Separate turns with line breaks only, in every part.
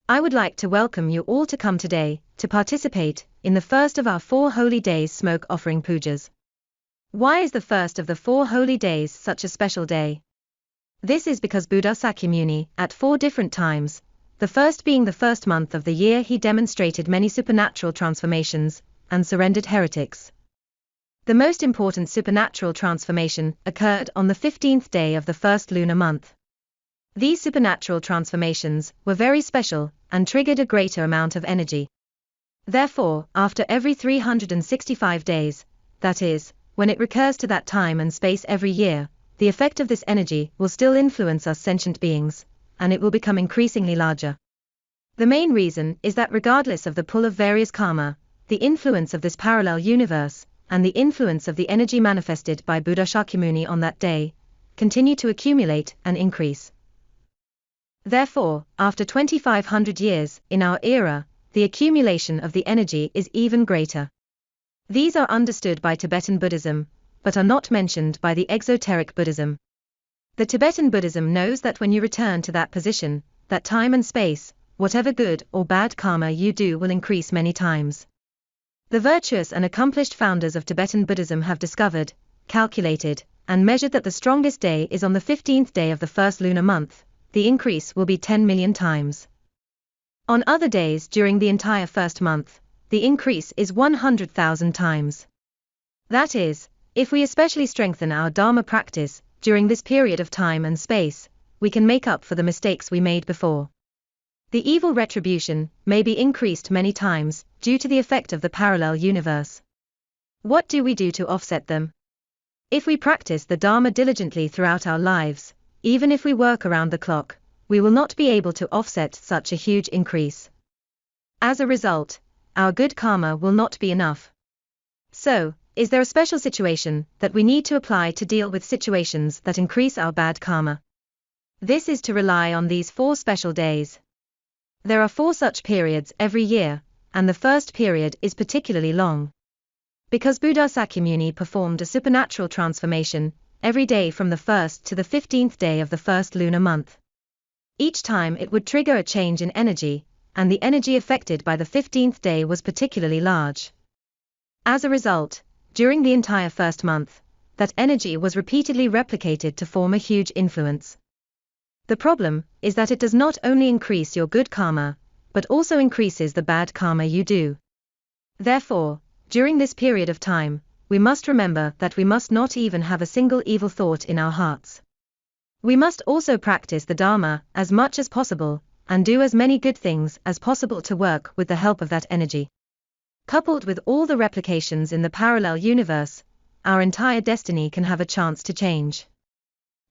I would like to welcome you all to come today to participate in the first of our 4 holy days smoke offering pujas. Why is the first of the 4 holy days such a special day? This is because Buddha Sakyamuni, at 4 different times, the first being the first month of the year, he demonstrated many supernatural transformations and surrendered heretics. The most important supernatural transformation occurred on the 15th day of the first lunar month. These supernatural transformations were very special and triggered a greater amount of energy. Therefore, after every 365 days, that is, when it recurs to that time and space every year, the effect of this energy will still influence us sentient beings, and it will become increasingly larger. The main reason is that regardless of the pull of various karma, the influence of this parallel universe, and the influence of the energy manifested by Buddha Shakyamuni on that day, continue to accumulate and increase. Therefore, after 2500 years, in our era, the accumulation of the energy is even greater. These are understood by Tibetan Buddhism, but are not mentioned by the exoteric Buddhism. The Tibetan Buddhism knows that when you return to that position, that time and space, whatever good or bad karma you do will increase many times. The virtuous and accomplished founders of Tibetan Buddhism have discovered, calculated, and measured that the strongest day is on the 15th day of the first lunar month. The increase will be 10 million times. On other days during the entire first month, the increase is 100,000 times. That is, if we especially strengthen our Dharma practice during this period of time and space, we can make up for the mistakes we made before. The evil retribution may be increased many times due to the effect of the parallel universe. What do we do to offset them? If we practice the Dharma diligently throughout our lives, even if we work around the clock, we will not be able to offset such a huge increase. As a result, our good karma will not be enough. So, is there a special situation that we need to apply to deal with situations that increase our bad karma? This is to rely on these 4 special days. There are 4 such periods every year, and the first period is particularly long. Because Buddha Sakyamuni performed a supernatural transformation every day from the 1st to the 15th day of the first lunar month. Each time it would trigger a change in energy, and the energy affected by the 15th day was particularly large. As a result, during the entire first month, that energy was repeatedly replicated to form a huge influence. The problem is that it does not only increase your good karma, but also increases the bad karma you do. Therefore, during this period of time, we must remember that we must not even have a single evil thought in our hearts. We must also practice the Dharma as much as possible, and do as many good things as possible to work with the help of that energy. Coupled with all the replications in the parallel universe, our entire destiny can have a chance to change.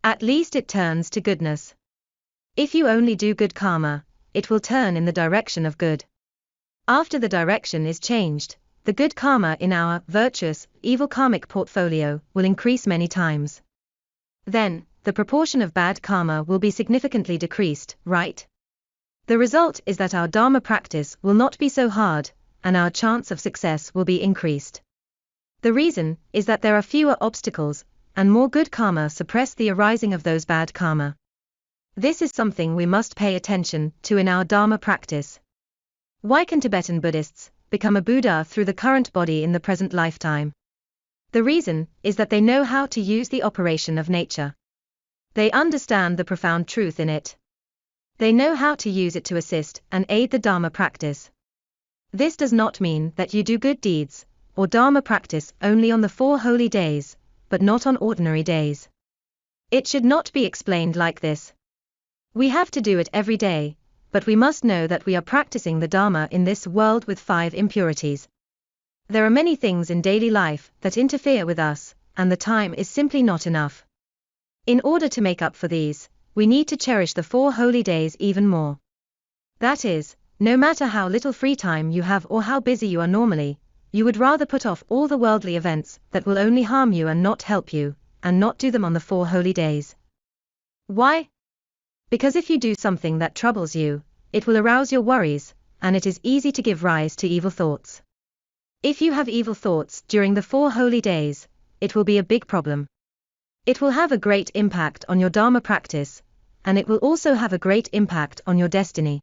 At least it turns to goodness. If you only do good karma, it will turn in the direction of good. After the direction is changed, the good karma in our virtuous, evil karmic portfolio will increase many times. Then, the proportion of bad karma will be significantly decreased, right? The result is that our Dharma practice will not be so hard, and our chance of success will be increased. The reason is that there are fewer obstacles, and more good karma suppress the arising of those bad karma. This is something we must pay attention to in our Dharma practice. Why can Tibetan Buddhists become a Buddha through the current body in the present lifetime? The reason is that they know how to use the operation of nature. They understand the profound truth in it. They know how to use it to assist and aid the Dharma practice. This does not mean that you do good deeds or Dharma practice only on the 4 holy days, but not on ordinary days. It should not be explained like this. We have to do it every day, but we must know that we are practicing the Dharma in this world with 5 impurities. There are many things in daily life that interfere with us, and the time is simply not enough. In order to make up for these, we need to cherish the 4 holy days even more. That is, no matter how little free time you have or how busy you are normally, you would rather put off all the worldly events that will only harm you and not help you, and not do them on the 4 holy days. Why? Because if you do something that troubles you, it will arouse your worries, and it is easy to give rise to evil thoughts. If you have evil thoughts during the 4 holy days, it will be a big problem. It will have a great impact on your Dharma practice, and it will also have a great impact on your destiny.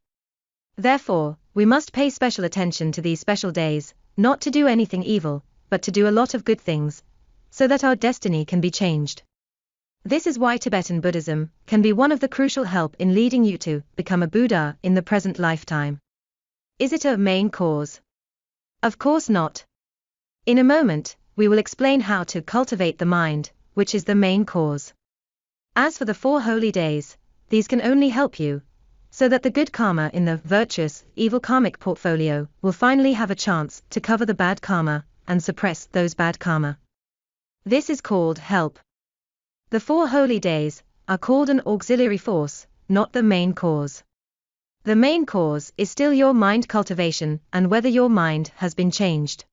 Therefore, we must pay special attention to these special days, not to do anything evil, but to do a lot of good things, so that our destiny can be changed. This is why Tibetan Buddhism can be one of the crucial help in leading you to become a Buddha in the present lifetime. Is it a main cause? Of course not. In a moment, we will explain how to cultivate the mind, which is the main cause. As for the 4 holy days, these can only help you, so that the good karma in the virtuous, evil karmic portfolio will finally have a chance to cover the bad karma and suppress those bad karma. This is called help. The 4 holy days are called an auxiliary force, not the main cause. The main cause is still your mind cultivation and whether your mind has been changed.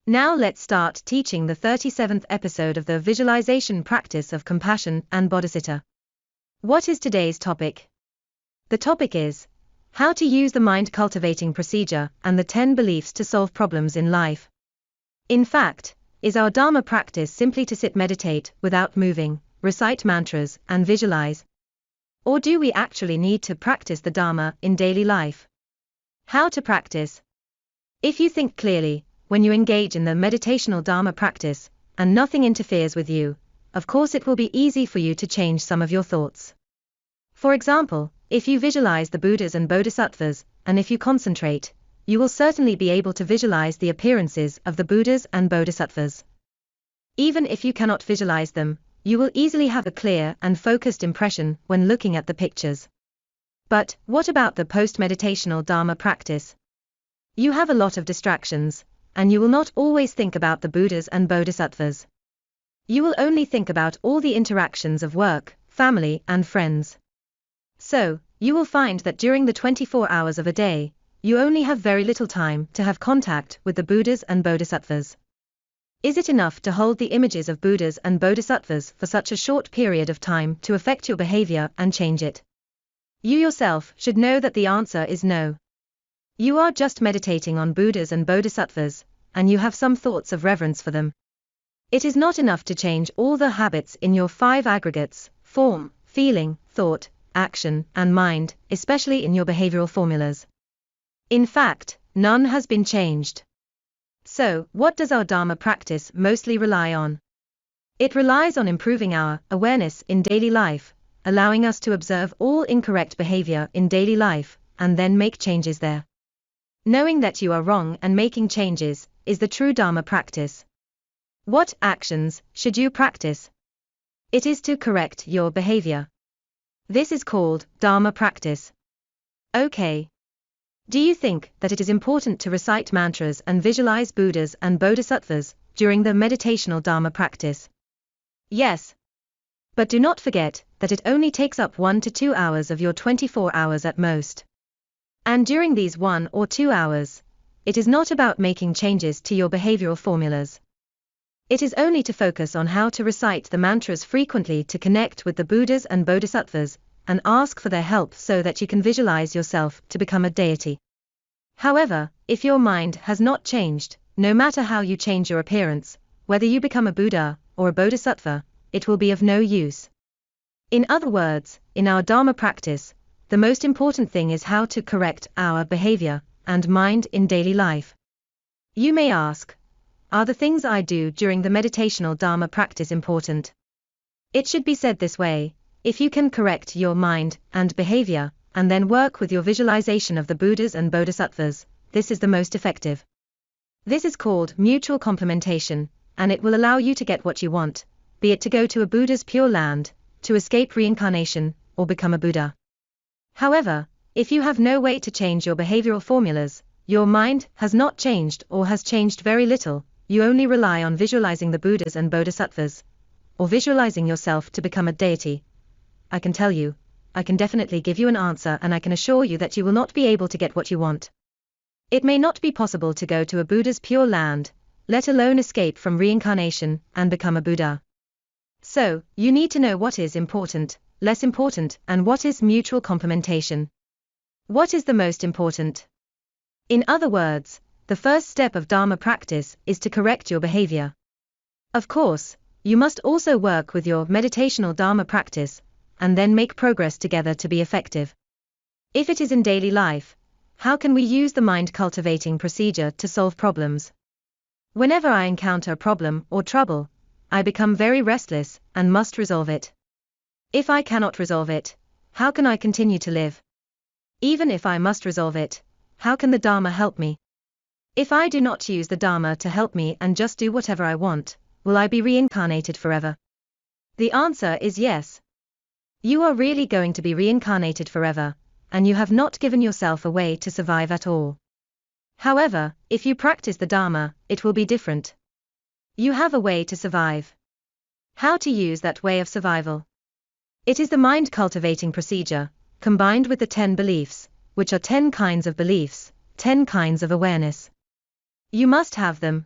Now let's start teaching the 37th episode of the visualization practice of compassion and bodhicitta. What is today's topic? The topic is how to use the mind cultivating procedure and the 10 beliefs to solve problems in life. In fact, is our Dharma practice simply to sit meditate without moving, recite mantras and visualize? Or do we actually need to practice the Dharma in daily life? How to practice? If you think clearly, when you engage in the meditational Dharma practice, and nothing interferes with you, of course it will be easy for you to change some of your thoughts. For example, if you visualize the Buddhas and Bodhisattvas, and if you concentrate, you will certainly be able to visualize the appearances of the Buddhas and Bodhisattvas. Even if you cannot visualize them, you will easily have a clear and focused impression when looking at the pictures. But what about the post-meditational Dharma practice? You have a lot of distractions, and you will not always think about the Buddhas and Bodhisattvas. You will only think about all the interactions of work, family, and friends. So, you will find that during the 24 hours of a day, you only have very little time to have contact with the Buddhas and Bodhisattvas. Is it enough to hold the images of Buddhas and Bodhisattvas for such a short period of time to affect your behavior and change it? You yourself should know that the answer is no. You are just meditating on Buddhas and Bodhisattvas, and you have some thoughts of reverence for them. It is not enough to change all the habits in your 5 aggregates: form, feeling, thought, action, and mind, especially in your behavioral formulas. In fact, none has been changed. So, what does our Dharma practice mostly rely on? It relies on improving our awareness in daily life, allowing us to observe all incorrect behavior in daily life, and then make changes there. Knowing that you are wrong and making changes is the true Dharma practice. What actions should you practice? It is to correct your behavior. This is called Dharma practice. Okay. Do you think that it is important to recite mantras and visualize Buddhas and Bodhisattvas during the meditational Dharma practice? Yes. But do not forget that it only takes up 1 to 2 hours of your 24 hours at most. And during these 1 or 2 hours, it is not about making changes to your behavioral formulas. It is only to focus on how to recite the mantras frequently to connect with the Buddhas and Bodhisattvas, and ask for their help so that you can visualize yourself to become a deity. However, if your mind has not changed, no matter how you change your appearance, whether you become a Buddha or a Bodhisattva, it will be of no use. In other words, in our Dharma practice, the most important thing is how to correct our behavior and mind in daily life. You may ask, are the things I do during the meditational Dharma practice important? It should be said this way: if you can correct your mind and behavior, and then work with your visualization of the Buddhas and Bodhisattvas, this is the most effective. This is called mutual complementation, and it will allow you to get what you want, be it to go to a Buddha's pure land, to escape reincarnation, or become a Buddha. However, if you have no way to change your behavioral formulas, your mind has not changed or has changed very little, you only rely on visualizing the Buddhas and Bodhisattvas, or visualizing yourself to become a deity, I can tell you, I can definitely give you an answer, and I can assure you that you will not be able to get what you want. It may not be possible to go to a Buddha's pure land, let alone escape from reincarnation and become a Buddha. So, you need to know what is important, less important, and what is mutual complementation. What is the most important? In other words, the first step of Dharma practice is to correct your behavior. Of course, you must also work with your meditational Dharma practice, and then make progress together to be effective. If it is in daily life, how can we use the mind cultivating procedure to solve problems? Whenever I encounter a problem or trouble, I become very restless and must resolve it. If I cannot resolve it, how can I continue to live? Even if I must resolve it, how can the Dharma help me? If I do not use the Dharma to help me and just do whatever I want, will I be reincarnated forever? The answer is yes. You are really going to be reincarnated forever, and you have not given yourself a way to survive at all. However, if you practice the Dharma, it will be different. You have a way to survive. How to use that way of survival? It is the mind cultivating procedure, combined with the 10 beliefs, which are 10 kinds of beliefs, 10 kinds of awareness. You must have them.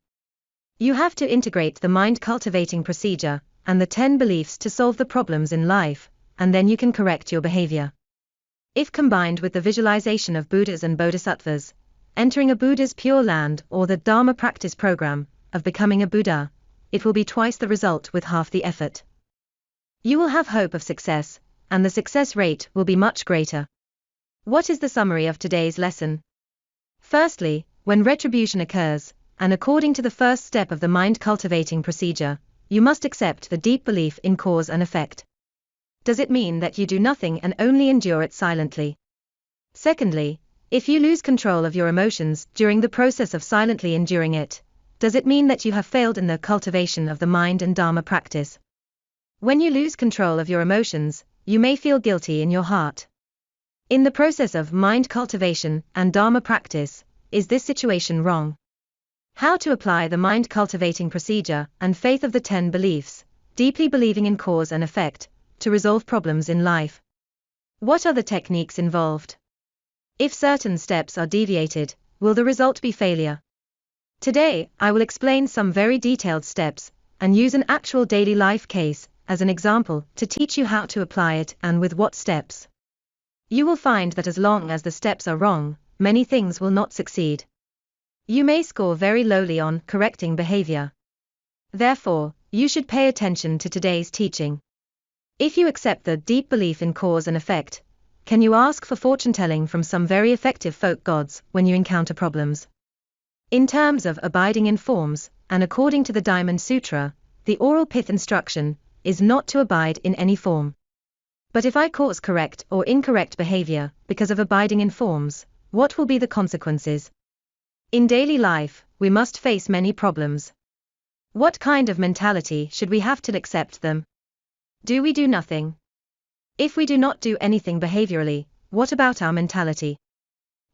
You have to integrate the mind cultivating procedure and the 10 beliefs to solve the problems in life, and then you can correct your behavior. If combined with the visualization of Buddhas and Bodhisattvas, entering a Buddha's pure land or the Dharma practice program of becoming a Buddha, it will be twice the result with half the effort. You will have hope of success, and the success rate will be much greater. What is the summary of today's lesson? Firstly, when retribution occurs, and according to the first step of the mind cultivating procedure, you must accept the deep belief in cause and effect. Does it mean that you do nothing and only endure it silently? Secondly, if you lose control of your emotions during the process of silently enduring it, does it mean that you have failed in the cultivation of the mind and Dharma practice? When you lose control of your emotions, you may feel guilty in your heart. In the process of mind cultivation and Dharma practice, is this situation wrong? How to apply the mind cultivating procedure and faith of the 10 beliefs, deeply believing in cause and effect, to resolve problems in life. What are the techniques involved? If certain steps are deviated, will the result be failure? Today, I will explain some very detailed steps, and use an actual daily life case as an example to teach you how to apply it and with what steps. You will find that as long as the steps are wrong, many things will not succeed. You may score very lowly on correcting behavior. Therefore, you should pay attention to today's teaching. If you accept the deep belief in cause and effect, can you ask for fortune-telling from some very effective folk gods when you encounter problems? In terms of abiding in forms, and according to the Diamond Sutra, the oral pith instruction is not to abide in any form. But if I cause correct or incorrect behavior because of abiding in forms, what will be the consequences? In daily life, we must face many problems. What kind of mentality should we have to accept them? Do we do nothing? If we do not do anything behaviorally, what about our mentality?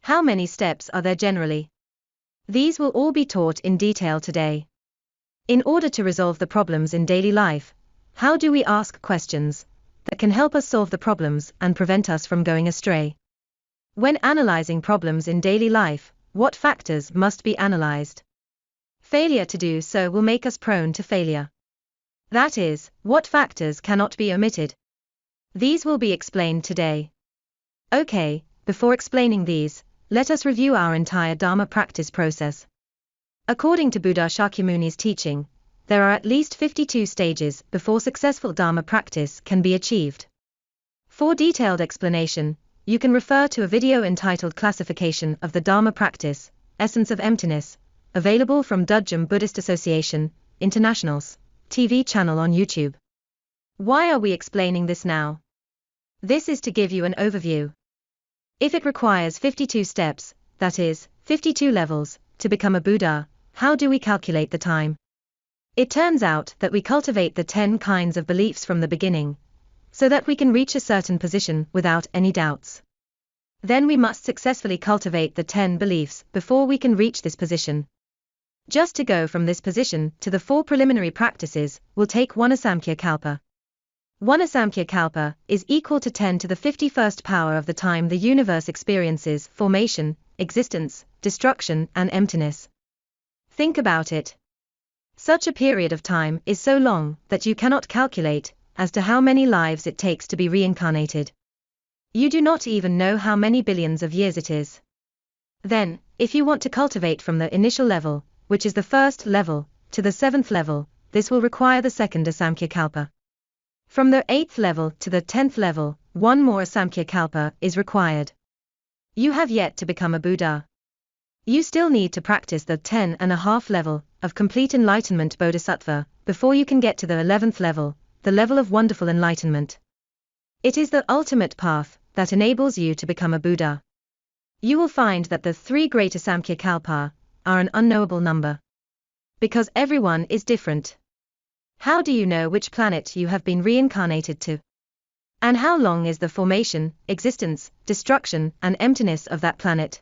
How many steps are there generally? These will all be taught in detail today. In order to resolve the problems in daily life, how do we ask questions that can help us solve the problems and prevent us from going astray? When analyzing problems in daily life, what factors must be analyzed? Failure to do so will make us prone to failure. That is, what factors cannot be omitted? These will be explained today. Okay, before explaining these, let us review our entire Dharma practice process. According to Buddha Shakyamuni's teaching, there are at least 52 stages before successful Dharma practice can be achieved. For detailed explanation, you can refer to a video entitled Classification of the Dharma Practice, Essence of Emptiness, available from Dudjom Buddhist Association, International's TV channel on YouTube. Why are we explaining this now? This is to give you an overview. If it requires 52 steps, that is, 52 levels, to become a Buddha, how do we calculate the time? It turns out that we cultivate the 10 kinds of beliefs from the beginning, so that we can reach a certain position without any doubts. Then we must successfully cultivate the 10 beliefs before we can reach this position. Just to go from this position to the 4 preliminary practices will take 1 Asamkhya Kalpa. 1 Asamkhya Kalpa is equal to 10 to the 51st power of the time the universe experiences formation, existence, destruction, and emptiness. Think about it. Such a period of time is so long that you cannot calculate as to how many lives it takes to be reincarnated. You do not even know how many billions of years it is. Then, if you want to cultivate from the initial level, which is the first level, to the 7th level, this will require the 2nd Asamkhya Kalpa. From the 8th level to the 10th level, 1 more Asamkhya Kalpa is required. You have yet to become a Buddha. You still need to practice the 10.5 level of complete enlightenment Bodhisattva before you can get to the 11th level, the level of wonderful enlightenment. It is the ultimate path that enables you to become a Buddha. You will find that the 3 greater Samkhya Kalpa are an unknowable number. Because everyone is different. How do you know which planet you have been reincarnated to? And how long is the formation, existence, destruction, and emptiness of that planet?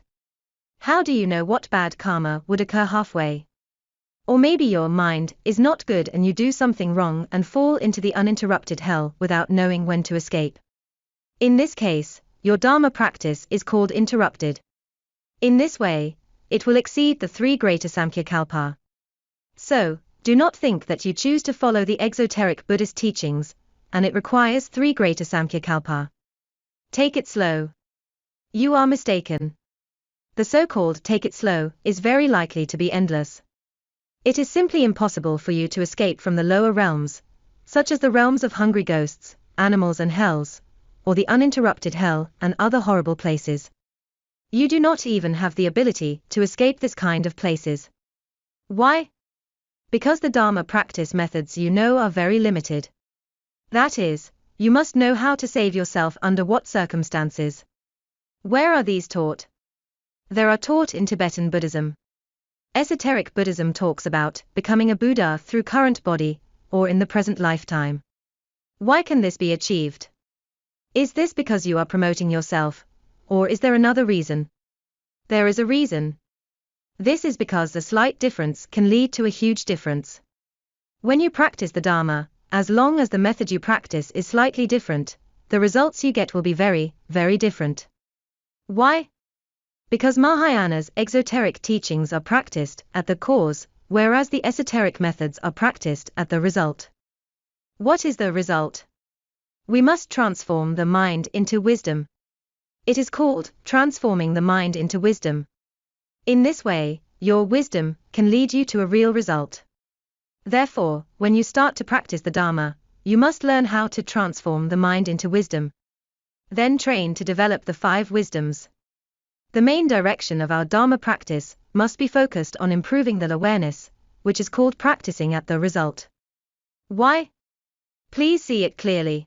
How do you know what bad karma would occur halfway? Or maybe your mind is not good and you do something wrong and fall into the uninterrupted hell without knowing when to escape. In this case, your Dharma practice is called interrupted. In this way, it will exceed the 3 greater Samkhya Kalpa. So, do not think that you choose to follow the exoteric Buddhist teachings, and it requires 3 greater Samkhya Kalpa. Take it slow. You are mistaken. The so-called take it slow is very likely to be endless. It is simply impossible for you to escape from the lower realms, such as the realms of hungry ghosts, animals and hells, or the uninterrupted hell and other horrible places. You do not even have the ability to escape this kind of places. Why? Because the Dharma practice methods you know are very limited. That is, you must know how to save yourself under what circumstances. Where are these taught? They are taught in Tibetan Buddhism. Esoteric Buddhism talks about becoming a Buddha through current body, or in the present lifetime. Why can this be achieved? Is this because you are promoting yourself, or is there another reason? There is a reason. This is because a slight difference can lead to a huge difference. When you practice the Dharma, as long as the method you practice is slightly different, the results you get will be very, very different. Why? Because Mahayana's exoteric teachings are practiced at the cause, whereas the esoteric methods are practiced at the result. What is the result? We must transform the mind into wisdom. It is called transforming the mind into wisdom. In this way, your wisdom can lead you to a real result. Therefore, when you start to practice the Dharma, you must learn how to transform the mind into wisdom. Then train to develop the 5 wisdoms. The main direction of our Dharma practice must be focused on improving the awareness, which is called practicing at the result. Why? Please see it clearly.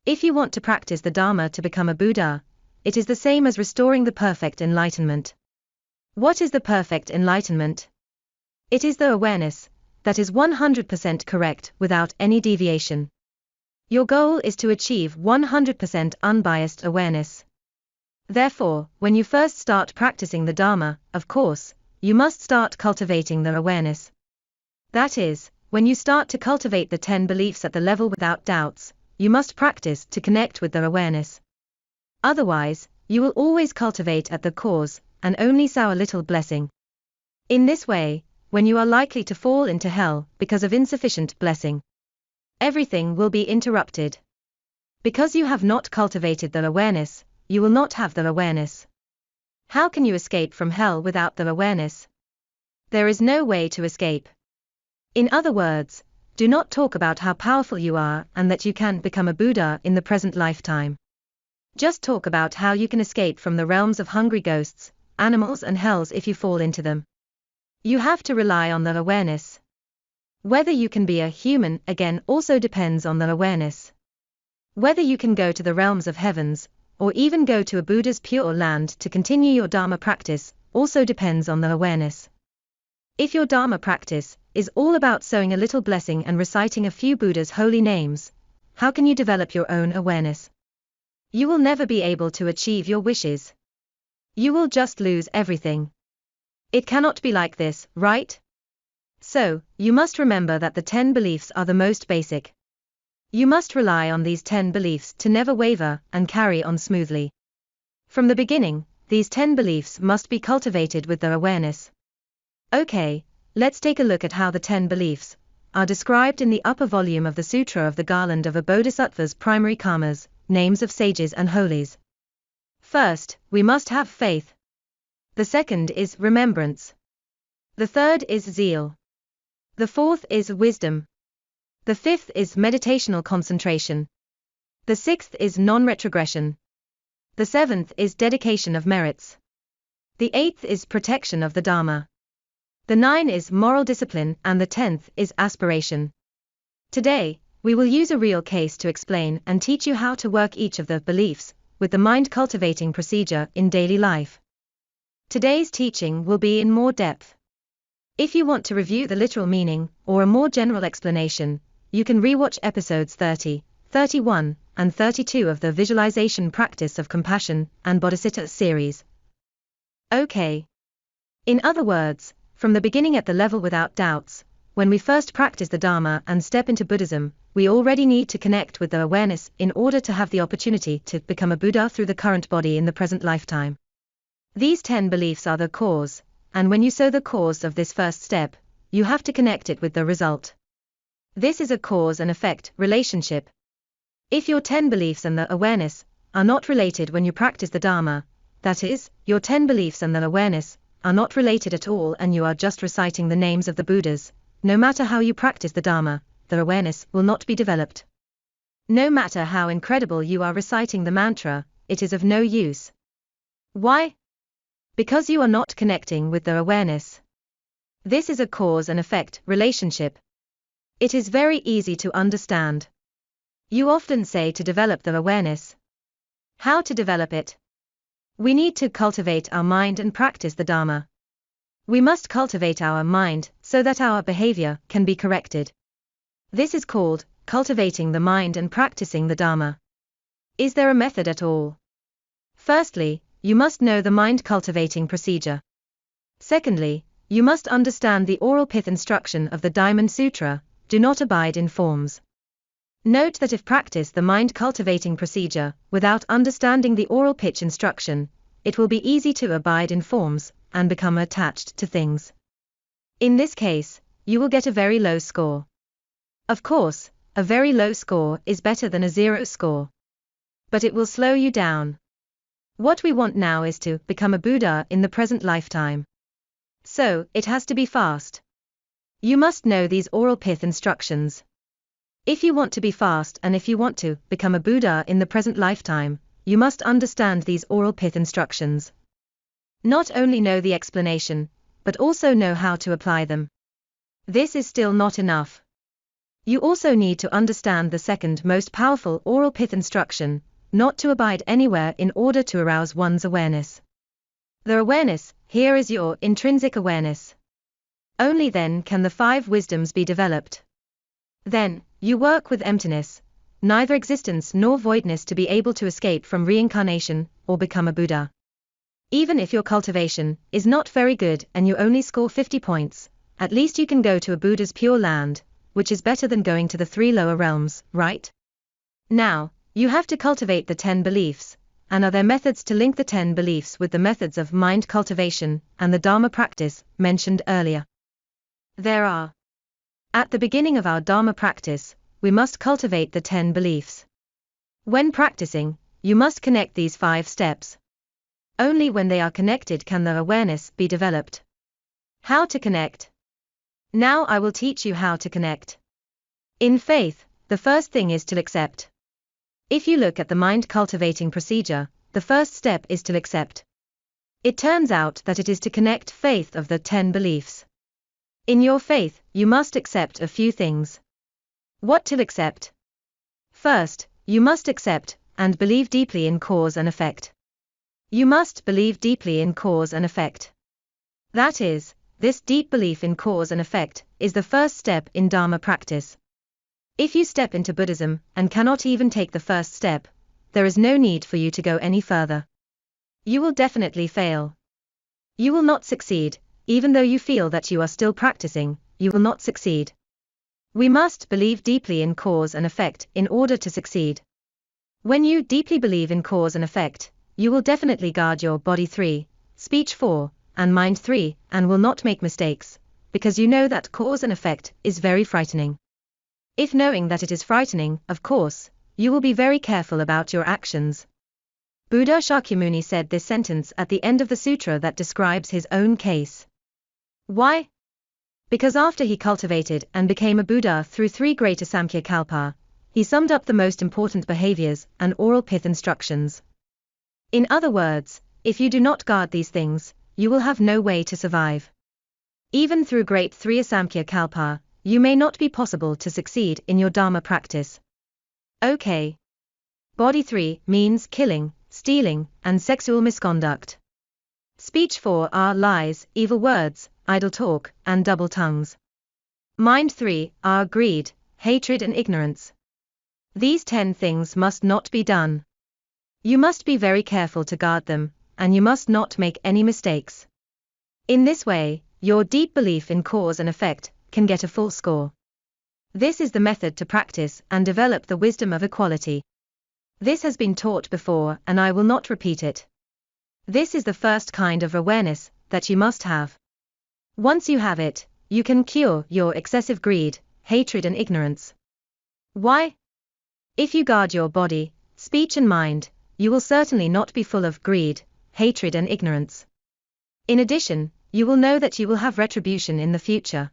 If you want to practice the Dharma to become a Buddha, it is the same as restoring the perfect enlightenment. What is the perfect enlightenment? It is the awareness that is 100% correct without any deviation. Your goal is to achieve 100% unbiased awareness. Therefore, when you first start practicing the Dharma, of course, you must start cultivating the awareness. That is, when you start to cultivate the 10 beliefs at the level without doubts, you must practice to connect with the awareness. Otherwise, you will always cultivate at the cause, and only sow a little blessing. In this way, when you are likely to fall into hell because of insufficient blessing, everything will be interrupted. Because you have not cultivated the awareness, you will not have the awareness. How can you escape from hell without the awareness? There is no way to escape. In other words, do not talk about how powerful you are and that you can become a Buddha in the present lifetime. Just talk about how you can escape from the realms of hungry ghosts, animals and hells if you fall into them. You have to rely on the awareness. Whether you can be a human again also depends on the awareness. Whether you can go to the realms of heavens, or even go to a Buddha's pure land to continue your Dharma practice, also depends on the awareness. If your Dharma practice is all about sowing a little blessing and reciting a few Buddha's holy names, how can you develop your own awareness? You will never be able to achieve your wishes. You will just lose everything. It cannot be like this, right? So, you must remember that the 10 beliefs are the most basic. You must rely on these 10 beliefs to never waver and carry on smoothly. From the beginning, these 10 beliefs must be cultivated with their awareness. Okay, let's take a look at how the 10 beliefs are described in the upper volume of the Sutra of the Garland of a Bodhisattva's primary karmas, names of sages and holies. First, we must have faith. The second is remembrance. The third is zeal. The fourth is wisdom. The fifth is meditational concentration. The sixth is non-retrogression. The 7th is dedication of merits. The 8th is protection of the Dharma. The 9 is moral discipline, and the 10th is aspiration. Today, we will use a real case to explain and teach you how to work each of the beliefs with the mind cultivating procedure in daily life. Today's teaching will be in more depth. If you want to review the literal meaning or a more general explanation, you can rewatch episodes 30, 31, and 32 of the Visualization Practice of Compassion and Bodhisattva series. Okay. In other words, from the beginning at the level without doubts, when we first practice the Dharma and step into Buddhism, we already need to connect with the awareness in order to have the opportunity to become a Buddha through the current body in the present lifetime. These 10 beliefs are the cause, and when you sow the cause of this first step, you have to connect it with the result. This is a cause and effect relationship. If your 10 beliefs and the awareness are not related when you practice the Dharma, that is, your 10 beliefs and the awareness are not related at all and you are just reciting the names of the Buddhas, no matter how you practice the Dharma, the awareness will not be developed. No matter how incredible you are reciting the mantra, it is of no use. Why? Because you are not connecting with the awareness. This is a cause and effect relationship. It is very easy to understand. You often say to develop the awareness. How to develop it? We need to cultivate our mind and practice the Dharma. We must cultivate our mind so that our behavior can be corrected. This is called cultivating the mind and practicing the Dharma. Is there a method at all? Firstly, you must know the mind cultivating procedure. Secondly, you must understand the oral pith instruction of the Diamond Sutra, do not abide in forms. Note that if practice the mind cultivating procedure without understanding the oral pitch instruction, it will be easy to abide in forms and become attached to things. In this case, you will get a very low score. Of course, a very low score is better than a 0 score. But it will slow you down. What we want now is to become a Buddha in the present lifetime. So, it has to be fast. You must know these oral pith instructions. If you want to be fast and if you want to become a Buddha in the present lifetime, you must understand these oral pith instructions. Not only know the explanation, but also know how to apply them. This is still not enough. You also need to understand the second most powerful oral pith instruction, not to abide anywhere in order to arouse one's awareness. The awareness here is your intrinsic awareness. Only then can the 5 wisdoms be developed. Then, you work with emptiness, neither existence nor voidness to be able to escape from reincarnation or become a Buddha. Even if your cultivation is not very good and you only score 50 points, at least you can go to a Buddha's pure land, which is better than going to the 3 lower realms, right? Now, you have to cultivate the 10 beliefs, and are there methods to link the 10 beliefs with the methods of mind cultivation and the Dharma practice mentioned earlier? There are. At the beginning of our Dharma practice, we must cultivate the 10 beliefs. When practicing, you must connect these 5 steps. Only when they are connected can the awareness be developed. How to connect? Now I will teach you how to connect. In faith, the first thing is to accept. If you look at the mind cultivating procedure, the first step is to accept. It turns out that it is to connect faith of the 10 beliefs. In your faith, you must accept a few things. What to accept? First, you must accept and believe deeply in cause and effect. You must believe deeply in cause and effect. That is, this deep belief in cause and effect is the first step in Dharma practice. If you step into Buddhism and cannot even take the first step, there is no need for you to go any further. You will definitely fail. You will not succeed, even though you feel that you are still practicing, you will not succeed. We must believe deeply in cause and effect in order to succeed. When you deeply believe in cause and effect, you will definitely guard your body 3, speech 4, and mind 3, and will not make mistakes, because you know that cause and effect is very frightening. If knowing that it is frightening, of course, you will be very careful about your actions. Buddha Shakyamuni said this sentence at the end of the sutra that describes his own case. Why? Because after he cultivated and became a Buddha through 3 great Asamkhya Kalpa, he summed up the most important behaviors and oral pith instructions. In other words, if you do not guard these things, you will have no way to survive. Even through great Triasamkhya Kalpa, you may not be possible to succeed in your Dharma practice. Okay. Body 3 means killing, stealing, and sexual misconduct. Speech 4 are lies, evil words, idle talk, and double tongues. Mind 3 are greed, hatred, and ignorance. These 10 things must not be done. You must be very careful to guard them, and you must not make any mistakes. In this way, your deep belief in cause and effect can get a full score. This is the method to practice and develop the wisdom of equality. This has been taught before and I will not repeat it. This is the first kind of awareness that you must have. Once you have it, you can cure your excessive greed, hatred, and ignorance. Why? If you guard your body, speech, and mind, you will certainly not be full of greed, hatred, and ignorance. In addition, you will know that you will have retribution in the future.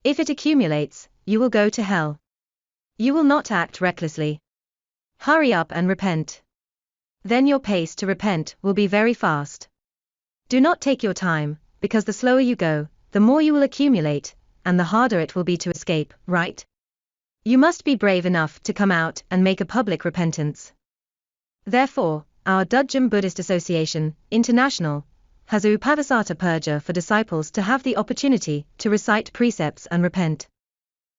If it accumulates, you will go to hell. You will not act recklessly. Hurry up and repent. Then your pace to repent will be very fast. Do not take your time, because the slower you go, the more you will accumulate, and the harder it will be to escape, right? You must be brave enough to come out and make a public repentance. Therefore, our Dudjom Buddhist Association, International, has a Upavasata Purja for disciples to have the opportunity to recite precepts and repent.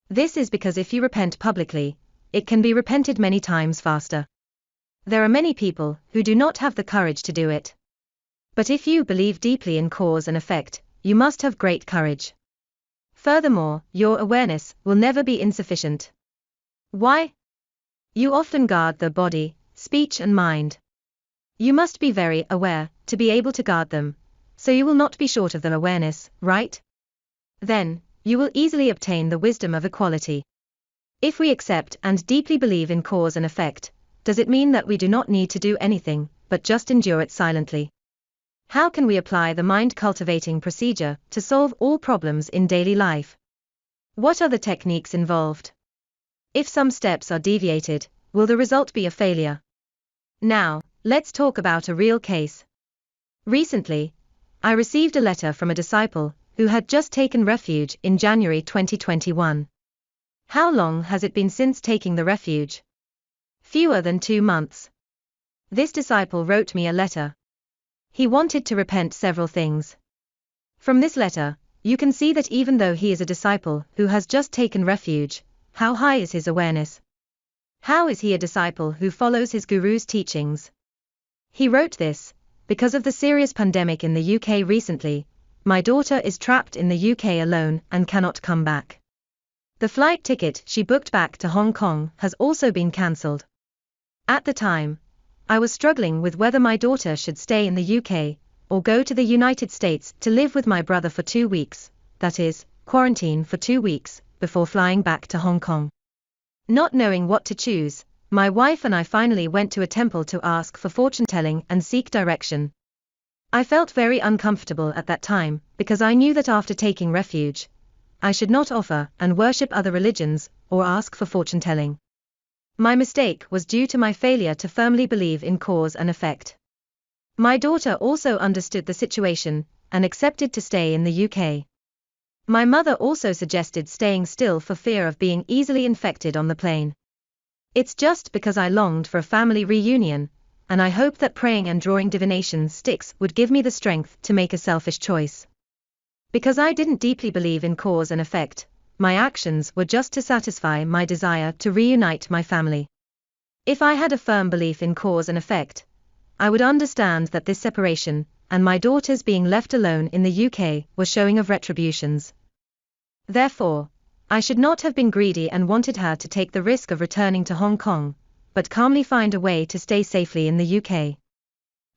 This is because if you repent publicly, it can be repented many times faster. There are many people who do not have the courage to do it. But if you believe deeply in cause and effect, you must have great courage. Furthermore, your awareness will never be insufficient. Why? You often guard the body, speech, and mind. You must be very aware to be able to guard them, so you will not be short of the awareness, right? Then, you will easily obtain the wisdom of equality. If we accept and deeply believe in cause and effect, does it mean that we do not need to do anything, but just endure it silently? How can we apply the mind-cultivating procedure to solve all problems in daily life? What are the techniques involved? If some steps are deviated, will the result be a failure? Now, let's talk about a real case. Recently, I received a letter from a disciple who had just taken refuge in January 2021. How long has it been since taking the refuge? Fewer than 2 months. This disciple wrote me a letter. He wanted to repent several things. From this letter, you can see that even though he is a disciple who has just taken refuge, how high is his awareness? How is he a disciple who follows his guru's teachings? He wrote this, because of the serious pandemic in the UK recently, my daughter is trapped in the UK alone and cannot come back. The flight ticket she booked back to Hong Kong has also been cancelled. At the time, I was struggling with whether my daughter should stay in the UK, or go to the United States to live with my brother for 2 weeks, that is, quarantine for 2 weeks, before flying back to Hong Kong. Not knowing what to choose, my wife and I finally went to a temple to ask for fortune-telling and seek direction. I felt very uncomfortable at that time, because I knew that after taking refuge, I should not offer and worship other religions, or ask for fortune-telling. My mistake was due to my failure to firmly believe in cause and effect. My daughter also understood the situation, and accepted to stay in the UK. My mother also suggested staying still for fear of being easily infected on the plane. It's just because I longed for a family reunion, and I hoped that praying and drawing divination sticks would give me the strength to make a selfish choice. Because I didn't deeply believe in cause and effect, my actions were just to satisfy my desire to reunite my family. If I had a firm belief in cause and effect, I would understand that this separation, and my daughter's being left alone in the UK, were showing of retributions. Therefore, I should not have been greedy and wanted her to take the risk of returning to Hong Kong, but calmly find a way to stay safely in the UK.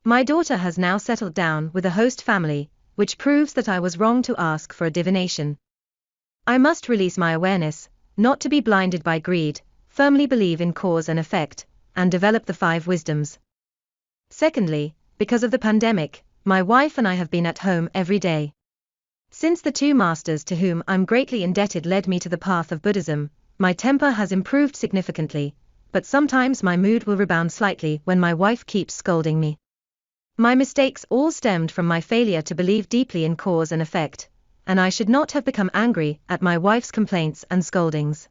My daughter has now settled down with a host family, which proves that I was wrong to ask for a divination. I must release my awareness, not to be blinded by greed, firmly believe in cause and effect, and develop the 5 wisdoms. Secondly, because of the pandemic, my wife and I have been at home every day. Since the 2 masters to whom I'm greatly indebted led me to the path of Buddhism, my temper has improved significantly, but sometimes my mood will rebound slightly when my wife keeps scolding me. My mistakes all stemmed from my failure to believe deeply in cause and effect, and I should not have become angry at my wife's complaints and scoldings.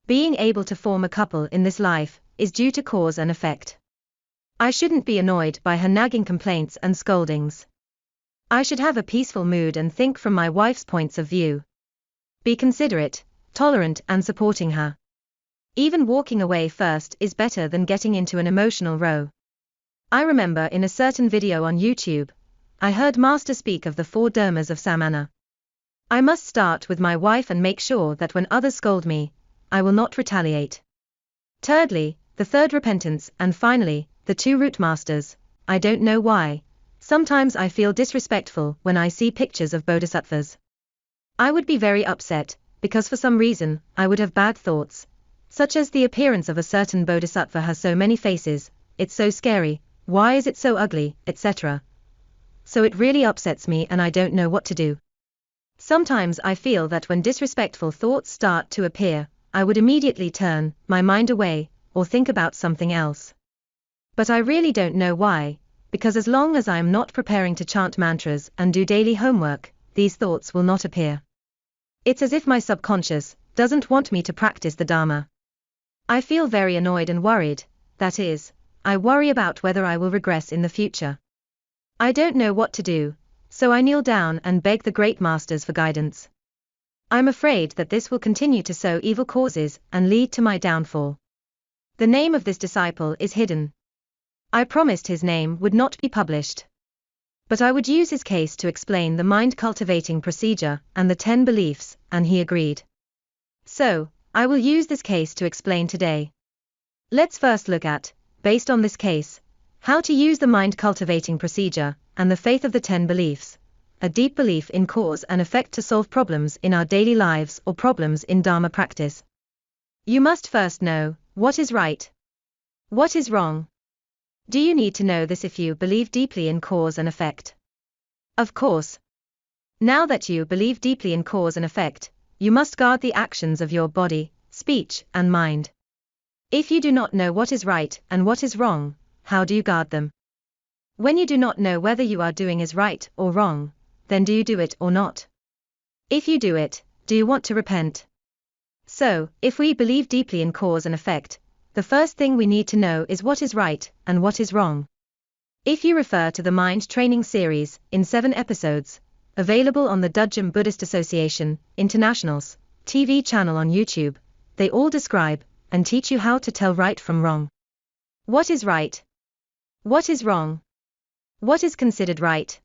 Being able to form a couple in this life is due to cause and effect. I shouldn't be annoyed by her nagging complaints and scoldings. I should have a peaceful mood and think from my wife's points of view. Be considerate, tolerant and supporting her. Even walking away first is better than getting into an emotional row. I remember in a certain video on YouTube, I heard Master speak of the 4 dharmas of Samana. I must start with my wife and make sure that when others scold me, I will not retaliate. Thirdly, the 3rd repentance, and finally, the 2 root masters. I don't know why. Sometimes I feel disrespectful when I see pictures of bodhisattvas. I would be very upset, because for some reason, I would have bad thoughts, such as the appearance of a certain bodhisattva has so many faces, it's so scary, why is it so ugly, etc. So it really upsets me and I don't know what to do. Sometimes I feel that when disrespectful thoughts start to appear, I would immediately turn my mind away, or think about something else. But I really don't know why, because as long as I am not preparing to chant mantras and do daily homework, these thoughts will not appear. It's as if my subconscious doesn't want me to practice the Dharma. I feel very annoyed and worried, that is, I worry about whether I will regress in the future. I don't know what to do, so I kneel down and beg the great masters for guidance. I'm afraid that this will continue to sow evil causes and lead to my downfall. The name of this disciple is hidden. I promised his name would not be published. But I would use his case to explain the mind-cultivating procedure and the 10 beliefs, and he agreed. So, I will use this case to explain today. Let's first look at, based on this case, how to use the mind-cultivating procedure and the faith of the 10 beliefs, a deep belief in cause and effect to solve problems in our daily lives or problems in Dharma practice. You must first know what is right, what is wrong. Do you need to know this if you believe deeply in cause and effect? Of course. Now that you believe deeply in cause and effect, you must guard the actions of your body, speech, and mind. If you do not know what is right and what is wrong, how do you guard them? When you do not know whether you are doing is right or wrong, then do you do it or not? If you do it, do you want to repent? So, if we believe deeply in cause and effect, the first thing we need to know is what is right and what is wrong. If you refer to the Mind Training series, in 7 episodes, available on the Dudjom Buddhist Association, International's TV channel on YouTube, they all describe and teach you how to tell right from wrong. What is right? What is wrong? What is considered right?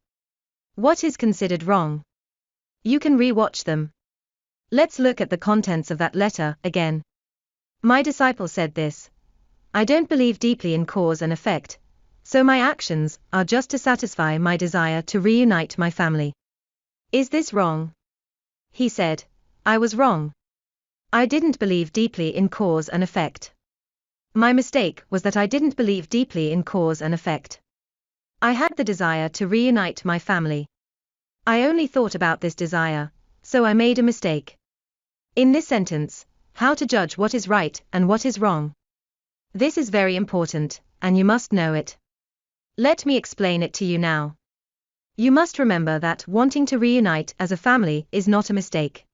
What is considered wrong? You can re-watch them. Let's look at the contents of that letter again. My disciple said this: I don't believe deeply in cause and effect, so my actions are just to satisfy my desire to reunite my family. Is this wrong? He said, I was wrong. I didn't believe deeply in cause and effect. My mistake was that I didn't believe deeply in cause and effect. I had the desire to reunite my family. I only thought about this desire, so I made a mistake. In this sentence, how to judge what is right and what is wrong. This is very important, and you must know it. Let me explain it to you now. You must remember that wanting to reunite as a family is not a mistake.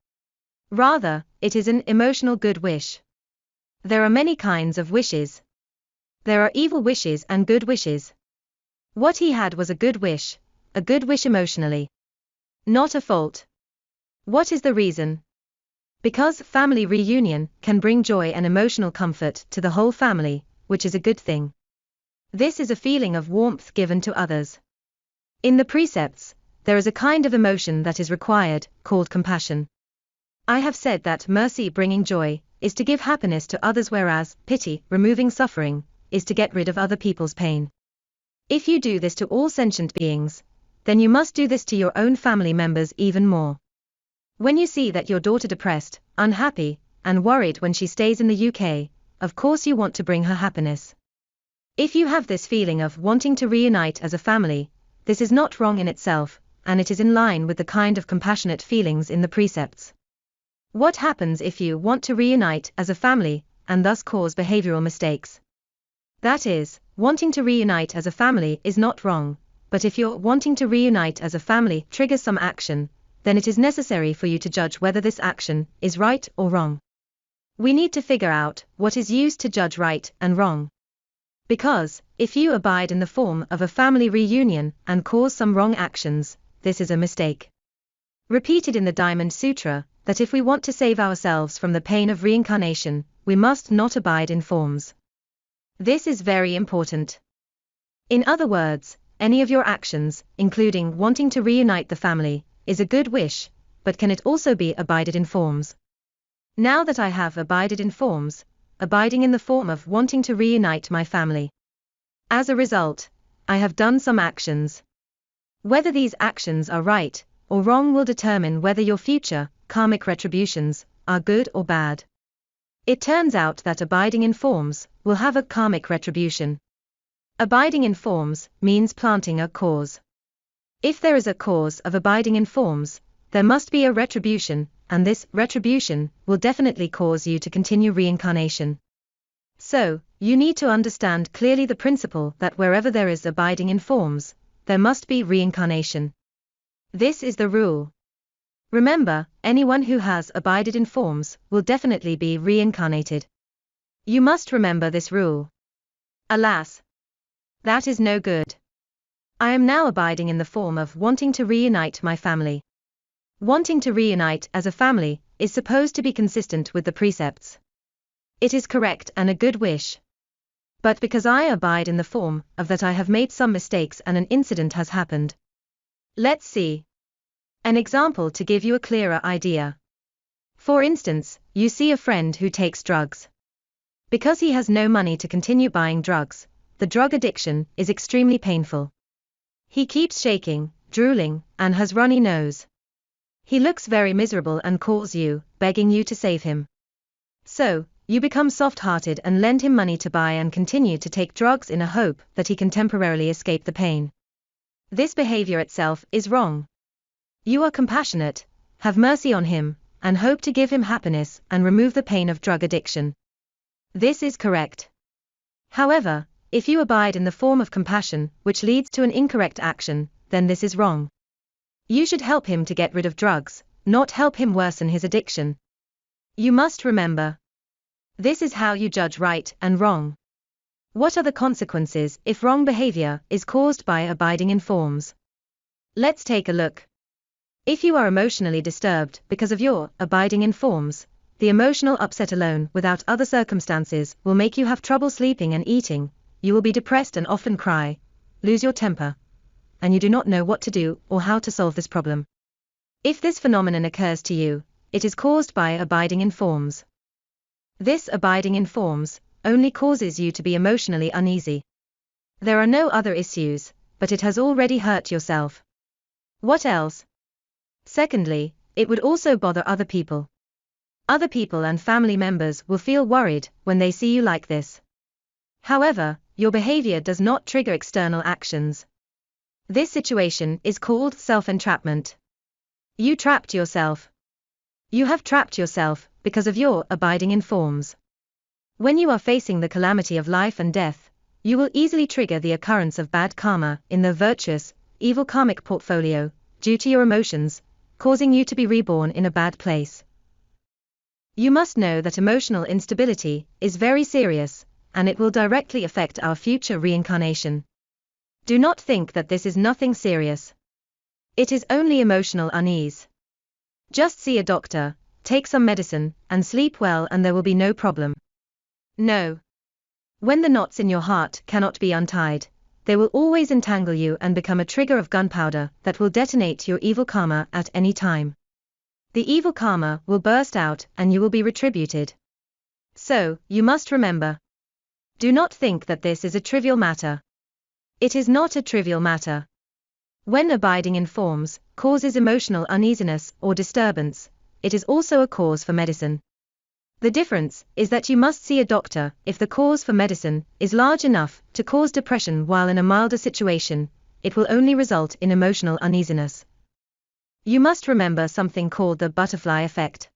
Rather, it is an emotional good wish. There are many kinds of wishes. There are evil wishes and good wishes. What he had was a good wish emotionally. Not a fault. What is the reason? Because family reunion can bring joy and emotional comfort to the whole family, which is a good thing. This is a feeling of warmth given to others. In the precepts, there is a kind of emotion that is required, called compassion. I have said that mercy, bringing joy, is to give happiness to others, whereas pity, removing suffering, is to get rid of other people's pain. If you do this to all sentient beings, then you must do this to your own family members even more. When you see that your daughter depressed, unhappy, and worried when she stays in the UK, of course you want to bring her happiness. If you have this feeling of wanting to reunite as a family, this is not wrong in itself, and it is in line with the kind of compassionate feelings in the precepts. What happens if you want to reunite as a family, and thus cause behavioral mistakes? That is, wanting to reunite as a family is not wrong, but if your wanting to reunite as a family triggers some action, then it is necessary for you to judge whether this action is right or wrong. We need to figure out what is used to judge right and wrong. Because, if you abide in the form of a family reunion and cause some wrong actions, this is a mistake. Repeated in the Diamond Sutra, that if we want to save ourselves from the pain of reincarnation, we must not abide in forms. This is very important. In other words, any of your actions, including wanting to reunite the family, is a good wish, but can it also be abided in forms? Now that I have abided in forms, abiding in the form of wanting to reunite my family. As a result, I have done some actions. Whether these actions are right or wrong will determine whether your future karmic retributions are good or bad. It turns out that abiding in forms will have a karmic retribution. Abiding in forms means planting a cause. If there is a cause of abiding in forms, there must be a retribution, and this retribution will definitely cause you to continue reincarnation. So, you need to understand clearly the principle that wherever there is abiding in forms, there must be reincarnation. This is the rule. Remember, anyone who has abided in forms will definitely be reincarnated. You must remember this rule. Alas, that is no good. I am now abiding in the form of wanting to reunite my family. Wanting to reunite as a family is supposed to be consistent with the precepts. It is correct and a good wish. But because I abide in the form of that, I have made some mistakes and an incident has happened. Let's see an example to give you a clearer idea. For instance, you see a friend who takes drugs. Because he has no money to continue buying drugs, the drug addiction is extremely painful. He keeps shaking, drooling, and has runny nose. He looks very miserable and calls you, begging you to save him. So, you become soft-hearted and lend him money to buy and continue to take drugs in a hope that he can temporarily escape the pain. This behavior itself is wrong. You are compassionate, have mercy on him, and hope to give him happiness and remove the pain of drug addiction. This is correct. However, if you abide in the form of compassion, which leads to an incorrect action, then this is wrong. You should help him to get rid of drugs, not help him worsen his addiction. You must remember. This is how you judge right and wrong. What are the consequences if wrong behavior is caused by abiding in forms? Let's take a look. If you are emotionally disturbed because of your abiding in forms, the emotional upset alone without other circumstances will make you have trouble sleeping and eating. You will be depressed and often cry, lose your temper, and you do not know what to do or how to solve this problem. If this phenomenon occurs to you, it is caused by abiding in forms. This abiding in forms only causes you to be emotionally uneasy. There are no other issues, but it has already hurt yourself. What else? Secondly, it would also bother other people. Other people and family members will feel worried when they see you like this. However, your behavior does not trigger external actions. This situation is called self-entrapment. You trapped yourself. You have trapped yourself because of your abiding in forms. When you are facing the calamity of life and death, you will easily trigger the occurrence of bad karma in the virtuous, evil karmic portfolio, due to your emotions, causing you to be reborn in a bad place. You must know that emotional instability is very serious, and it will directly affect our future reincarnation. Do not think that this is nothing serious. It is only emotional unease. Just see a doctor, take some medicine, and sleep well, and there will be no problem. No. When the knots in your heart cannot be untied, they will always entangle you and become a trigger of gunpowder that will detonate your evil karma at any time. The evil karma will burst out and you will be retributed. So, you must remember. Do not think that this is a trivial matter. It is not a trivial matter. When abiding in forms causes emotional uneasiness or disturbance, it is also a cause for medicine. The difference is that you must see a doctor if the cause for medicine is large enough to cause depression, while in a milder situation, it will only result in emotional uneasiness. You must remember something called the butterfly effect.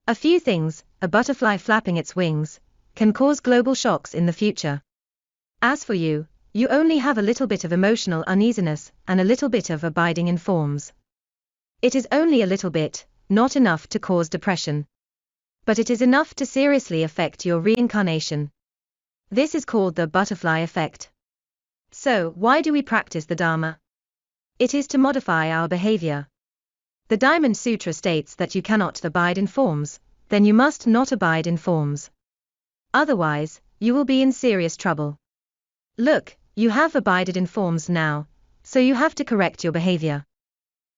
A few things, a butterfly flapping its wings, can cause global shocks in the future. As for you, you only have a little bit of emotional uneasiness and a little bit of abiding in forms. It is only a little bit, not enough to cause depression. But it is enough to seriously affect your reincarnation. This is called the butterfly effect. So, why do we practice the Dharma? It is to modify our behavior. The Diamond Sutra states that you cannot abide in forms, then you must not abide in forms. Otherwise, you will be in serious trouble. Look, you have abided in forms now, so you have to correct your behavior.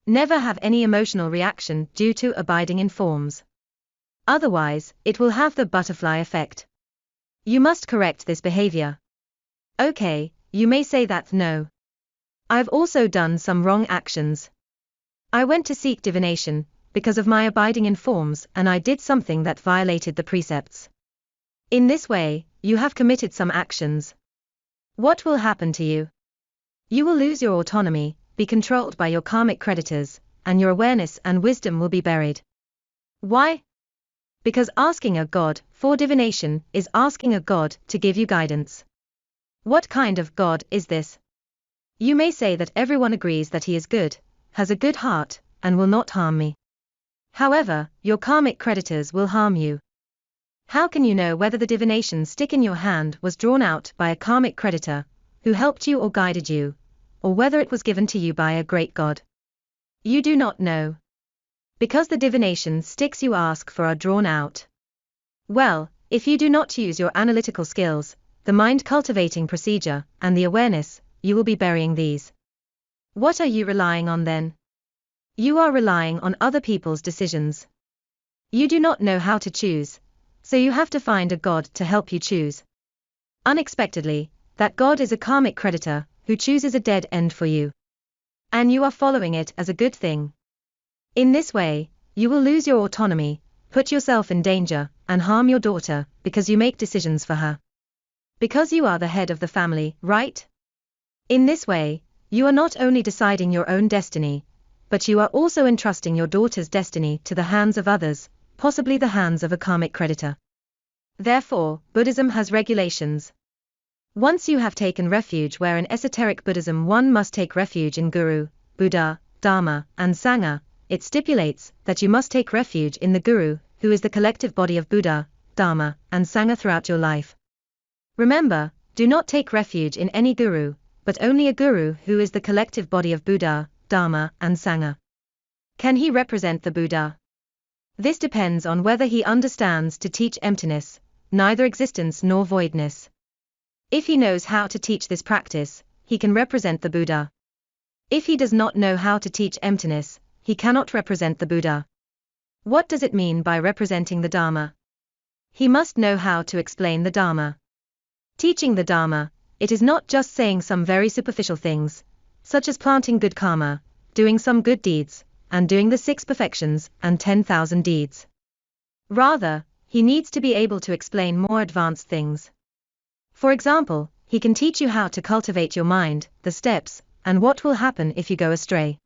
Never have any emotional reaction due to abiding in forms. Otherwise, it will have the butterfly effect. You must correct this behavior. Okay, you may say that no. I've also done some wrong actions. I went to seek divination, because of my abiding in forms, and I did something that violated the precepts. In this way, you have committed some actions. What will happen to you? You will lose your autonomy, be controlled by your karmic creditors, and your awareness and wisdom will be buried. Why? Because asking a god for divination is asking a god to give you guidance. What kind of god is this? You may say that everyone agrees that he is good, has a good heart, and will not harm me. However, your karmic creditors will harm you. How can you know whether the divination stick in your hand was drawn out by a karmic creditor, who helped you or guided you, or whether it was given to you by a great god? You do not know. Because the divination sticks you ask for are drawn out. Well, if you do not use your analytical skills, the mind cultivating procedure, and the awareness, you will be burying these. What are you relying on then? You are relying on other people's decisions. You do not know how to choose, so you have to find a god to help you choose. Unexpectedly, that god is a karmic creditor, who chooses a dead end for you. And you are following it as a good thing. In this way, you will lose your autonomy, put yourself in danger, and harm your daughter, because you make decisions for her. Because you are the head of the family, right? In this way, you are not only deciding your own destiny, but you are also entrusting your daughter's destiny to the hands of others, possibly the hands of a karmic creditor. Therefore, Buddhism has regulations. Once you have taken refuge where in esoteric Buddhism one must take refuge in Guru, Buddha, Dharma, and Sangha, it stipulates that you must take refuge in the Guru, who is the collective body of Buddha, Dharma, and Sangha throughout your life. Remember, do not take refuge in any Guru, but only a Guru who is the collective body of Buddha, Dharma, and Sangha. Can he represent the Buddha? This depends on whether he understands to teach emptiness, neither existence nor voidness. If he knows how to teach this practice, he can represent the Buddha. If he does not know how to teach emptiness, he cannot represent the Buddha. What does it mean by representing the Dharma? He must know how to explain the Dharma. Teaching the Dharma, it is not just saying some very superficial things, such as planting good karma, doing some good deeds, and doing the 6 perfections and 10,000 deeds. Rather, he needs to be able to explain more advanced things. For example, he can teach you how to cultivate your mind, the steps, and what will happen if you go astray.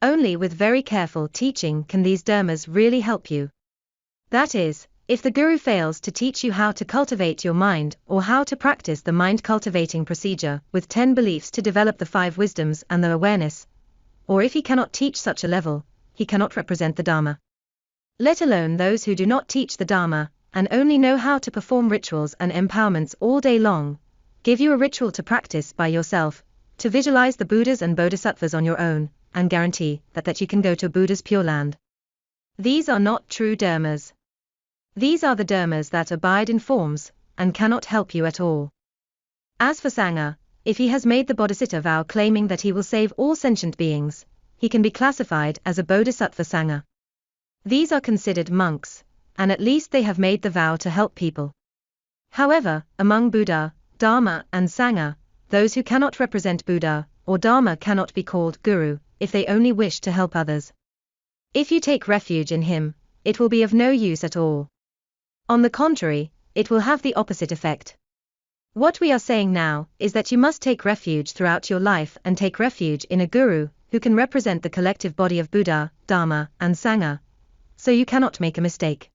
Only with very careful teaching can these dharmas really help you. That is, if the Guru fails to teach you how to cultivate your mind or how to practice the mind cultivating procedure with 10 beliefs to develop the 5 wisdoms and the awareness, or if he cannot teach such a level, he cannot represent the Dharma. Let alone those who do not teach the Dharma, and only know how to perform rituals and empowerments all day long, give you a ritual to practice by yourself, to visualize the Buddhas and Bodhisattvas on your own, and guarantee that you can go to Buddha's Pure Land. These are not true dharmas. These are the dharmas that abide in forms, and cannot help you at all. As for Sangha, if he has made the Bodhisattva vow claiming that he will save all sentient beings, he can be classified as a Bodhisattva Sangha. These are considered monks, and at least they have made the vow to help people. However, among Buddha, Dharma, and Sangha, those who cannot represent Buddha or Dharma cannot be called Guru, if they only wish to help others. If you take refuge in him, it will be of no use at all. On the contrary, it will have the opposite effect. What we are saying now is that you must take refuge throughout your life and take refuge in a Guru, who can represent the collective body of Buddha, Dharma, and Sangha, so you cannot make a mistake.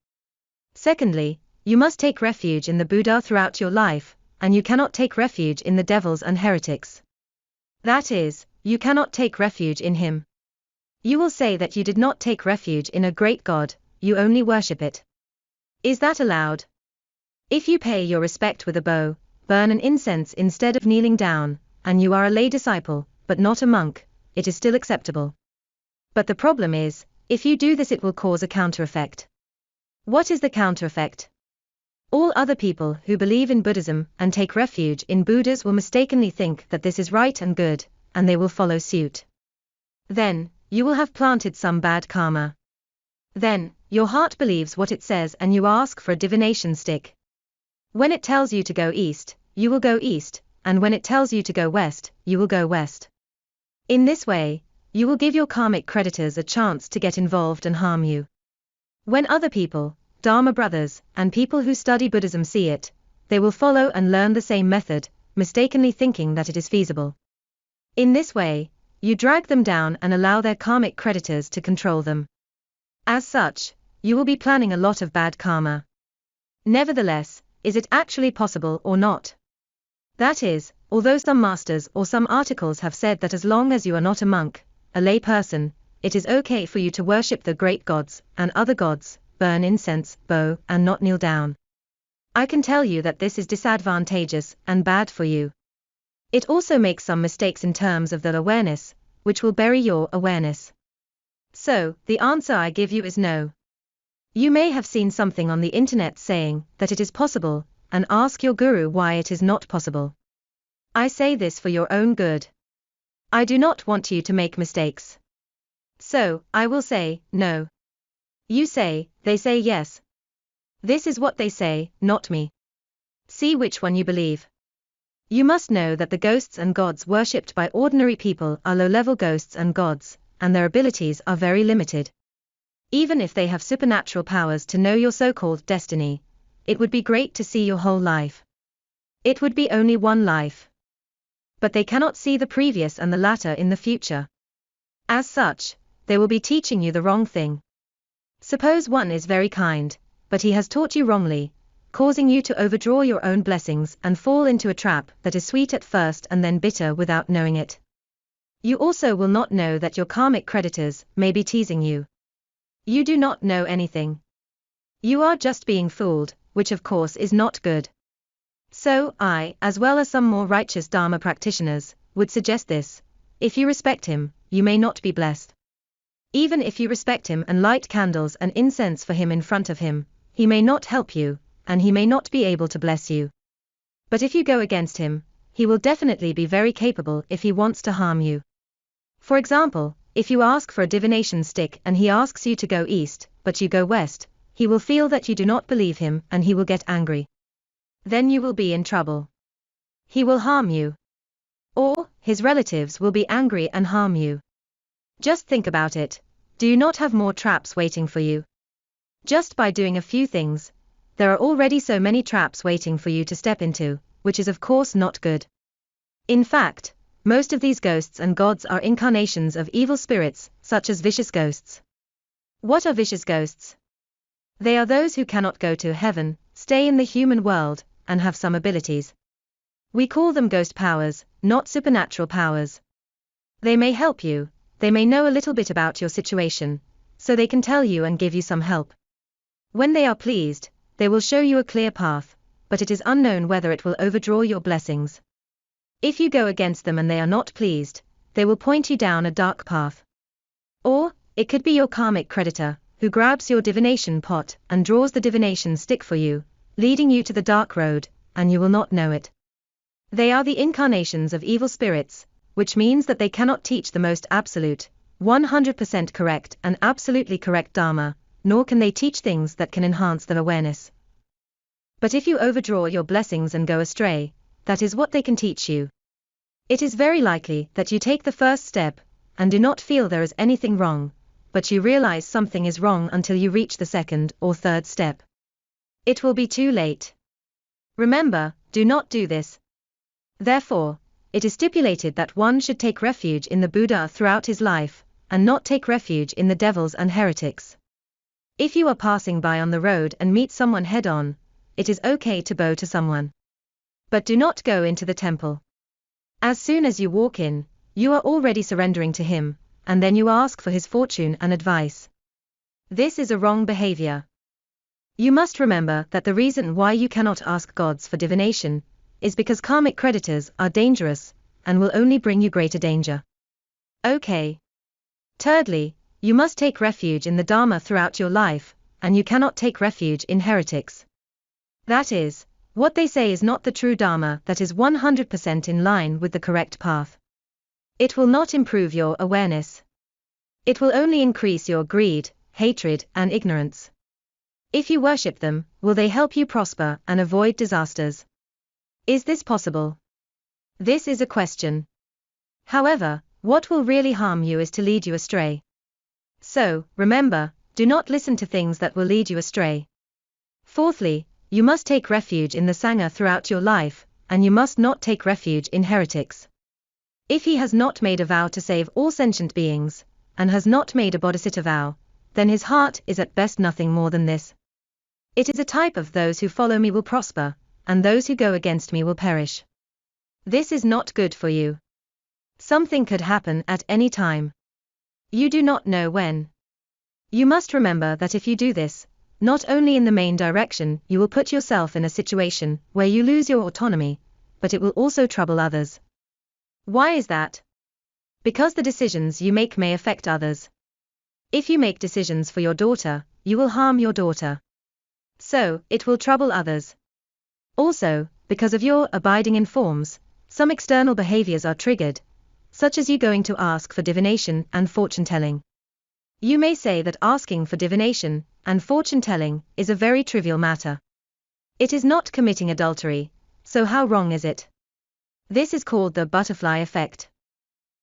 Secondly, you must take refuge in the Buddha throughout your life, and you cannot take refuge in the devils and heretics. That is, you cannot take refuge in him. You will say that you did not take refuge in a great God, you only worship it. Is that allowed? If you pay your respect with a bow, burn an incense instead of kneeling down, and you are a lay disciple, but not a monk, it is still acceptable. But the problem is, if you do this it will cause a counter-effect. What is the counter-effect? All other people who believe in Buddhism and take refuge in Buddhas will mistakenly think that this is right and good, and they will follow suit. Then, you will have planted some bad karma. Then, your heart believes what it says and you ask for a divination stick. When it tells you to go east, you will go east, and when it tells you to go west, you will go west. In this way, you will give your karmic creditors a chance to get involved and harm you. When other people, Dharma brothers, and people who study Buddhism see it, they will follow and learn the same method, mistakenly thinking that it is feasible. In this way, you drag them down and allow their karmic creditors to control them. As such, you will be planning a lot of bad karma. Nevertheless, is it actually possible or not? That is, although some masters or some articles have said that as long as you are not a monk, a lay person, it is okay for you to worship the great gods and other gods, burn incense, bow, and not kneel down. I can tell you that this is disadvantageous and bad for you. It also makes some mistakes in terms of the awareness, which will bury your awareness. So, the answer I give you is no. You may have seen something on the internet saying that it is possible, and ask your guru why it is not possible. I say this for your own good. I do not want you to make mistakes. So, I will say, no. You say, they say yes. This is what they say, not me. See which one you believe. You must know that the ghosts and gods worshipped by ordinary people are low-level ghosts and gods, and their abilities are very limited. Even if they have supernatural powers to know your so-called destiny, it would be great to see your whole life. It would be only one life. But they cannot see the previous and the latter in the future. As such, they will be teaching you the wrong thing. Suppose one is very kind, but he has taught you wrongly, causing you to overdraw your own blessings and fall into a trap that is sweet at first and then bitter without knowing it. You also will not know that your karmic creditors may be teasing you. You do not know anything. You are just being fooled, which of course is not good. So I, as well as some more righteous Dharma practitioners, would suggest this: if you respect him, you may not be blessed. Even if you respect him and light candles and incense for him in front of him, he may not help you, and he may not be able to bless you. But if you go against him, he will definitely be very capable if he wants to harm you. For example, if you ask for a divination stick and he asks you to go east, but you go west, he will feel that you do not believe him and he will get angry. Then you will be in trouble. He will harm you. Or, his relatives will be angry and harm you. Just think about it. Do you not have more traps waiting for you? Just by doing a few things, there are already so many traps waiting for you to step into, which is of course not good. In fact, most of these ghosts and gods are incarnations of evil spirits, such as vicious ghosts. What are vicious ghosts? They are those who cannot go to heaven, stay in the human world, and have some abilities. We call them ghost powers, not supernatural powers. They may help you, they may know a little bit about your situation, so they can tell you and give you some help. When they are pleased, they will show you a clear path, but it is unknown whether it will overdraw your blessings. If you go against them and they are not pleased, they will point you down a dark path. Or, it could be your karmic creditor, who grabs your divination pot and draws the divination stick for you, leading you to the dark road, and you will not know it. They are the incarnations of evil spirits, which means that they cannot teach the most absolute, 100% correct and absolutely correct Dharma, nor can they teach things that can enhance their awareness. But if you overdraw your blessings and go astray, that is what they can teach you. It is very likely that you take the first step, and do not feel there is anything wrong, but you realize something is wrong until you reach the second or third step. It will be too late. Remember, do not do this. Therefore, it is stipulated that one should take refuge in the Buddha throughout his life, and not take refuge in the devils and heretics. If you are passing by on the road and meet someone head-on, it is okay to bow to someone. But do not go into the temple. As soon as you walk in, you are already surrendering to him, and then you ask for his fortune and advice. This is a wrong behavior. You must remember that the reason why you cannot ask gods for divination is because karmic creditors are dangerous and will only bring you greater danger. Okay. Thirdly, you must take refuge in the Dharma throughout your life, and you cannot take refuge in heretics. That is, what they say is not the true Dharma that is 100% in line with the correct path. It will not improve your awareness. It will only increase your greed, hatred, and ignorance. If you worship them, will they help you prosper and avoid disasters? Is this possible? This is a question. However, what will really harm you is to lead you astray. So, remember, do not listen to things that will lead you astray. Fourthly, you must take refuge in the Sangha throughout your life, and you must not take refuge in heretics. If he has not made a vow to save all sentient beings, and has not made a bodhisattva vow, then his heart is at best nothing more than this. It is a type of those who follow me will prosper, and those who go against me will perish. This is not good for you. Something could happen at any time. You do not know when. You must remember that if you do this, not only in the main direction you will put yourself in a situation where you lose your autonomy, but it will also trouble others. Why is that? Because the decisions you make may affect others. If you make decisions for your daughter, you will harm your daughter. So, it will trouble others. Also, because of your abiding in forms, some external behaviors are triggered, such as you going to ask for divination and fortune-telling. You may say that asking for divination and fortune-telling is a very trivial matter. It is not committing adultery, so how wrong is it? This is called the butterfly effect.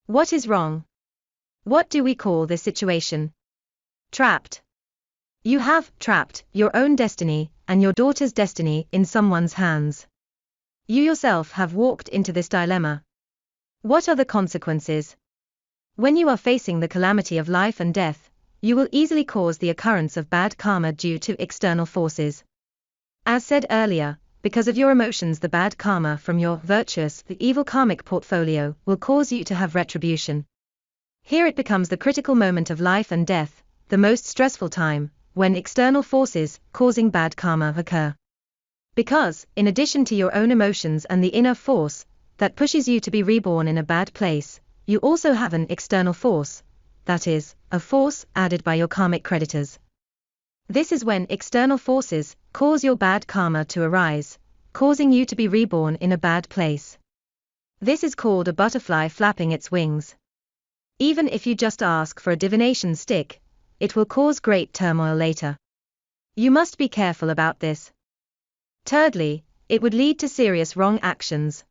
What is wrong? What do we call this situation? Trapped. You have trapped your own destiny and your daughter's destiny in someone's hands. You yourself have walked into this dilemma. What are the consequences? When you are facing the calamity of life and death, you will easily cause the occurrence of bad karma due to external forces. As said earlier, because of your emotions, the bad karma from your virtuous, the evil karmic portfolio will cause you to have retribution. Here it becomes the critical moment of life and death, the most stressful time, when external forces causing bad karma occur. Because, in addition to your own emotions and the inner force that pushes you to be reborn in a bad place, you also have an external force, that is, a force added by your karmic creditors. This is when external forces cause your bad karma to arise, causing you to be reborn in a bad place. This is called a butterfly flapping its wings. Even if you just ask for a divination stick, it will cause great turmoil later. You must be careful about this. Thirdly, it would lead to serious wrong actions.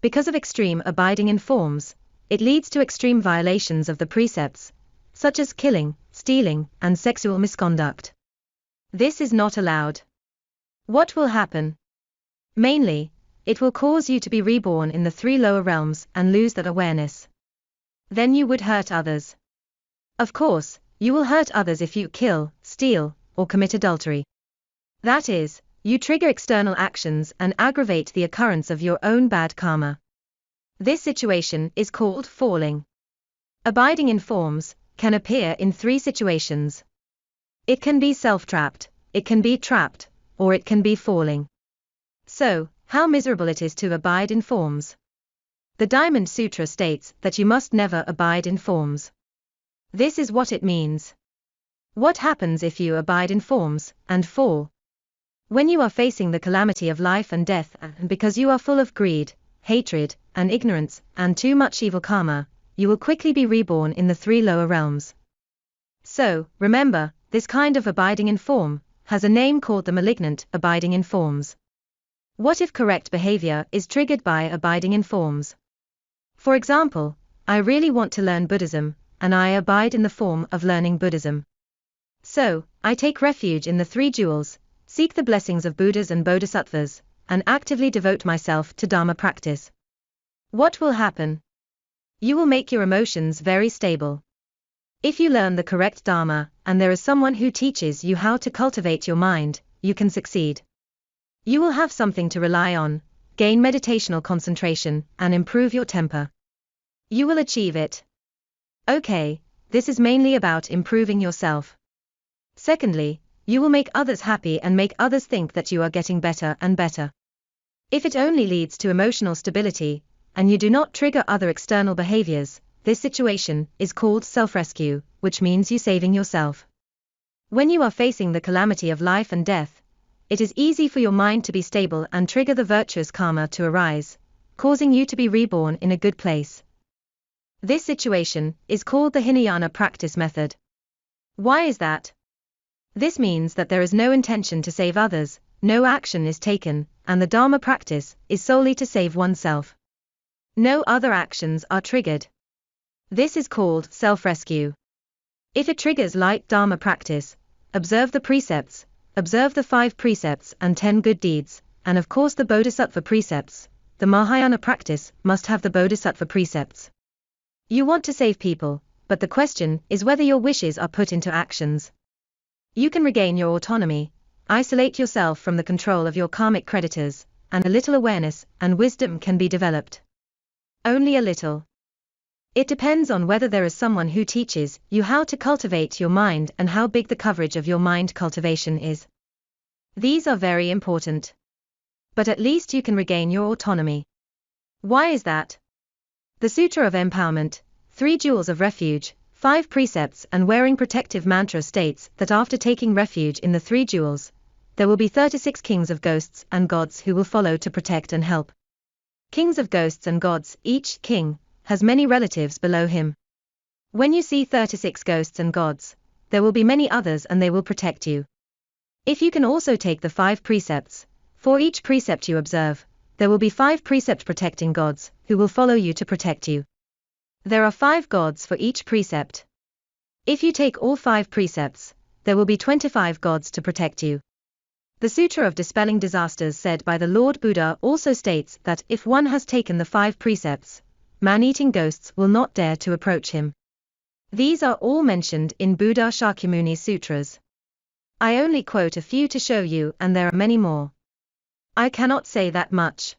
Because of extreme abiding in forms, it leads to extreme violations of the precepts, such as killing, stealing, and sexual misconduct. This is not allowed. What will happen? Mainly, it will cause you to be reborn in the 3 lower realms and lose that awareness. Then you would hurt others. Of course, you will hurt others if you kill, steal, or commit adultery. That is, you trigger external actions and aggravate the occurrence of your own bad karma. This situation is called falling. Abiding in forms can appear in 3 situations. It can be self-trapped, it can be trapped, or it can be falling. So, how miserable it is to abide in forms. The Diamond Sutra states that you must never abide in forms. This is what it means. What happens if you abide in forms and fall? When you are facing the calamity of life and death, and because you are full of greed, hatred, and ignorance, and too much evil karma, you will quickly be reborn in the 3 lower realms. So, remember, this kind of abiding in form has a name called the malignant abiding in forms. What if correct behavior is triggered by abiding in forms? For example, I really want to learn Buddhism, and I abide in the form of learning Buddhism. So, I take refuge in the 3 jewels, seek the blessings of Buddhas and Bodhisattvas, and actively devote myself to Dharma practice. What will happen? You will make your emotions very stable. If you learn the correct Dharma, and there is someone who teaches you how to cultivate your mind, you can succeed. You will have something to rely on, gain meditational concentration, and improve your temper. You will achieve it. Okay, this is mainly about improving yourself. Secondly, you will make others happy and make others think that you are getting better and better. If it only leads to emotional stability, and you do not trigger other external behaviors, this situation is called self-rescue, which means you saving yourself. When you are facing the calamity of life and death, it is easy for your mind to be stable and trigger the virtuous karma to arise, causing you to be reborn in a good place. This situation is called the Hinayana practice method. Why is that? This means that there is no intention to save others, no action is taken, and the Dharma practice is solely to save oneself. No other actions are triggered. This is called self-rescue. If it triggers light Dharma practice, observe the precepts, observe the 5 precepts and 10 good deeds, and of course the Bodhisattva precepts. The Mahayana practice must have the Bodhisattva precepts. You want to save people, but the question is whether your wishes are put into actions. You can regain your autonomy, isolate yourself from the control of your karmic creditors, and a little awareness and wisdom can be developed. Only a little. It depends on whether there is someone who teaches you how to cultivate your mind and how big the coverage of your mind cultivation is. These are very important. But at least you can regain your autonomy. Why is that? The Sutra of Empowerment, 3 Jewels of Refuge, 5 Precepts and Wearing Protective Mantra states that after taking refuge in the 3 jewels, there will be 36 kings of ghosts and gods who will follow to protect and help. Kings of ghosts and gods, each king has many relatives below him. When you see 36 ghosts and gods, there will be many others and they will protect you. If you can also take the 5 precepts, for each precept you observe, there will be 5 precept protecting gods who will follow you to protect you. There are 5 gods for each precept. If you take all 5 precepts, there will be 25 gods to protect you. The Sutra of Dispelling Disasters said by the Lord Buddha also states that if one has taken the 5 precepts, man-eating ghosts will not dare to approach him. These are all mentioned in Buddha Shakyamuni's sutras. I only quote a few to show you and there are many more. I cannot say that much.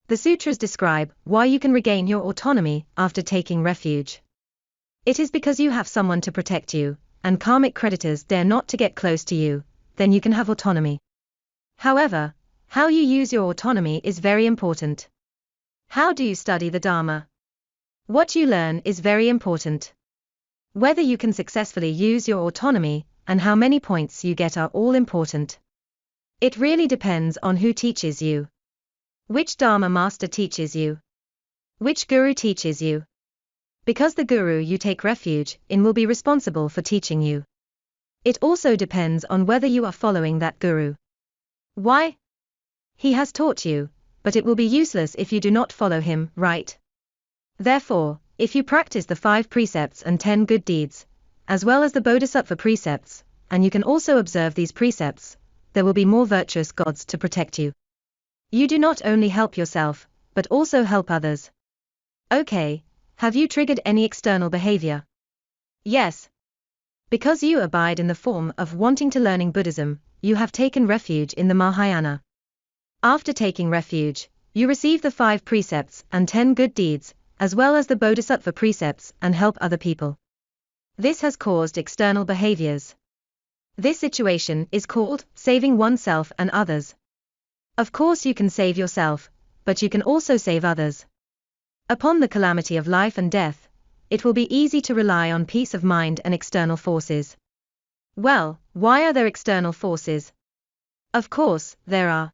The sutras describe why you can regain your autonomy after taking refuge. It is because you have someone to protect you, and karmic creditors dare not to get close to you, then you can have autonomy. However, how you use your autonomy is very important. How do you study the Dharma? What you learn is very important. Whether you can successfully use your autonomy and how many points you get are all important. It really depends on who teaches you. Which Dharma master teaches you? Which guru teaches you? Because the guru you take refuge in will be responsible for teaching you. It also depends on whether you are following that guru. Why? He has taught you, but it will be useless if you do not follow him, right? Therefore, if you practice the 5 precepts and 10 good deeds, as well as the Bodhisattva precepts, and you can also observe these precepts, there will be more virtuous gods to protect you. You do not only help yourself, but also help others. Okay, have you triggered any external behavior? Yes. Because you abide in the form of wanting to learning Buddhism, you have taken refuge in the Mahayana. After taking refuge, you receive the 5 precepts and 10 good deeds, as well as the Bodhisattva precepts and help other people. This has caused external behaviors. This situation is called saving oneself and others. Of course you can save yourself, but you can also save others. Upon the calamity of life and death, it will be easy to rely on peace of mind and external forces. Well, why are there external forces? Of course, there are.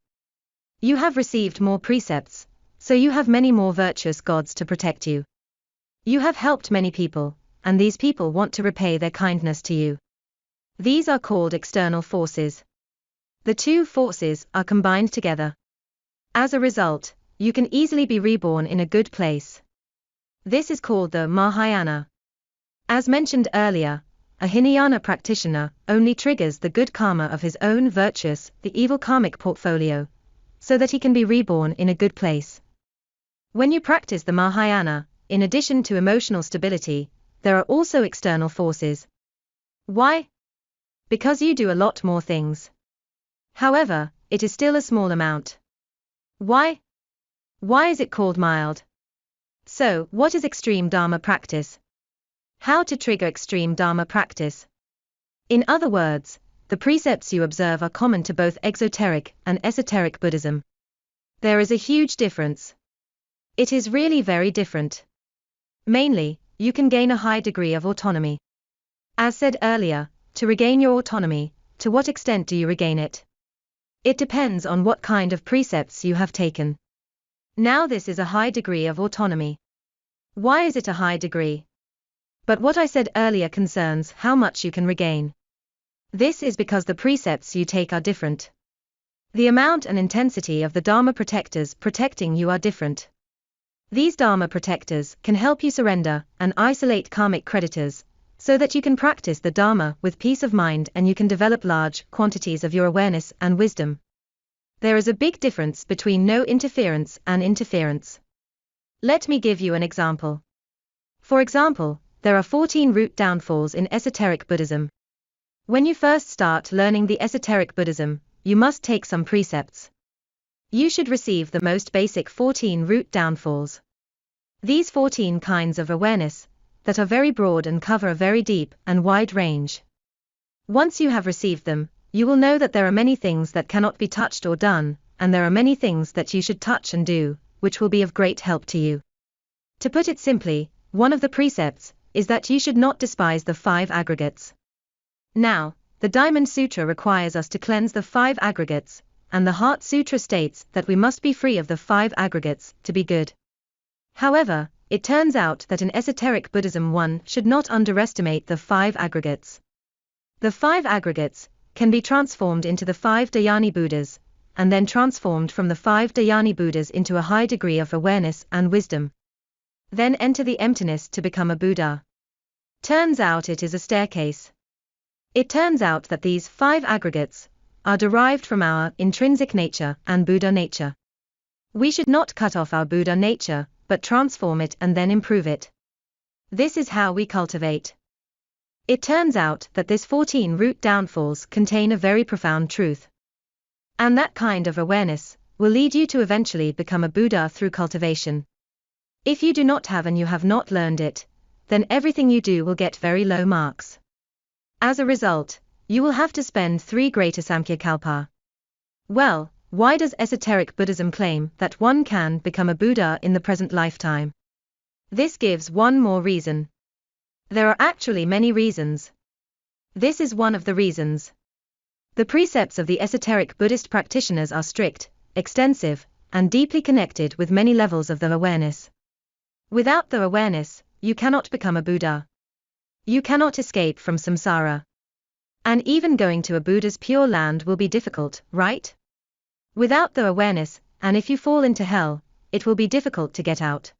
You have received more precepts, so you have many more virtuous gods to protect you. You have helped many people, and these people want to repay their kindness to you. These are called external forces. The 2 forces are combined together. As a result, you can easily be reborn in a good place. This is called the Mahayana. As mentioned earlier, a Hinayana practitioner only triggers the good karma of his own virtuous, the evil karmic portfolio, so that he can be reborn in a good place. When you practice the Mahayana, in addition to emotional stability, there are also external forces. Why? Because you do a lot more things. However, it is still a small amount. Why? Why is it called mild? So, what is extreme Dharma practice? How to trigger extreme Dharma practice? In other words, the precepts you observe are common to both exoteric and esoteric Buddhism. There is a huge difference. It is really very different. Mainly, you can gain a high degree of autonomy. As said earlier, to regain your autonomy, to what extent do you regain it? It depends on what kind of precepts you have taken. Now this is a high degree of autonomy. Why is it a high degree? But what I said earlier concerns how much you can regain. This is because the precepts you take are different. The amount and intensity of the Dharma protectors protecting you are different. These Dharma protectors can help you surrender and isolate karmic creditors, so that you can practice the Dharma with peace of mind and you can develop large quantities of your awareness and wisdom. There is a big difference between no interference and interference. Let me give you an example. For example, there are 14 root downfalls in esoteric Buddhism. When you first start learning the esoteric Buddhism, you must take some precepts. You should receive the most basic 14 root downfalls. These 14 kinds of awareness, that are very broad and cover a very deep and wide range. Once you have received them, you will know that there are many things that cannot be touched or done, and there are many things that you should touch and do, which will be of great help to you. To put it simply, one of the precepts is that you should not despise the 5 aggregates. Now, the Diamond Sutra requires us to cleanse the 5 aggregates, and the Heart Sutra states that we must be free of the 5 aggregates to be good. However, it turns out that in esoteric Buddhism one should not underestimate the 5 aggregates. The 5 aggregates can be transformed into the 5 Dhyani Buddhas, and then transformed from the 5 Dhyani Buddhas into a high degree of awareness and wisdom. Then enter the emptiness to become a Buddha. Turns out it is a staircase. It turns out that these 5 aggregates are derived from our intrinsic nature and Buddha nature. We should not cut off our Buddha nature, but transform it and then improve it. This is how we cultivate. It turns out that this 14 root downfalls contain a very profound truth. And that kind of awareness will lead you to eventually become a Buddha through cultivation. If you do not have and you have not learned it, then everything you do will get very low marks. As a result, you will have to spend 3 greater Samkhya-kalpa. Well, why does esoteric Buddhism claim that one can become a Buddha in the present lifetime? This gives one more reason. There are actually many reasons. This is one of the reasons. The precepts of the esoteric Buddhist practitioners are strict, extensive, and deeply connected with many levels of the awareness. Without the awareness, you cannot become a Buddha. You cannot escape from samsara. And even going to a Buddha's pure land will be difficult, right? Without the awareness, and if you fall into hell, it will be difficult to get out.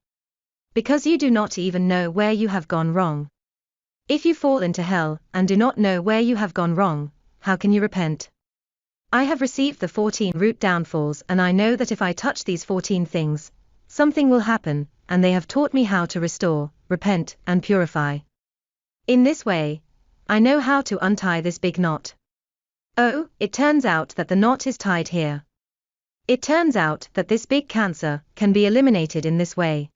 Because you do not even know where you have gone wrong. If you fall into hell and do not know where you have gone wrong, how can you repent? I have received the 14 root downfalls and I know that if I touch these 14 things, something will happen, and they have taught me how to restore, repent, and purify. In this way, I know how to untie this big knot. Oh, it turns out that the knot is tied here. It turns out that this big cancer can be eliminated in this way.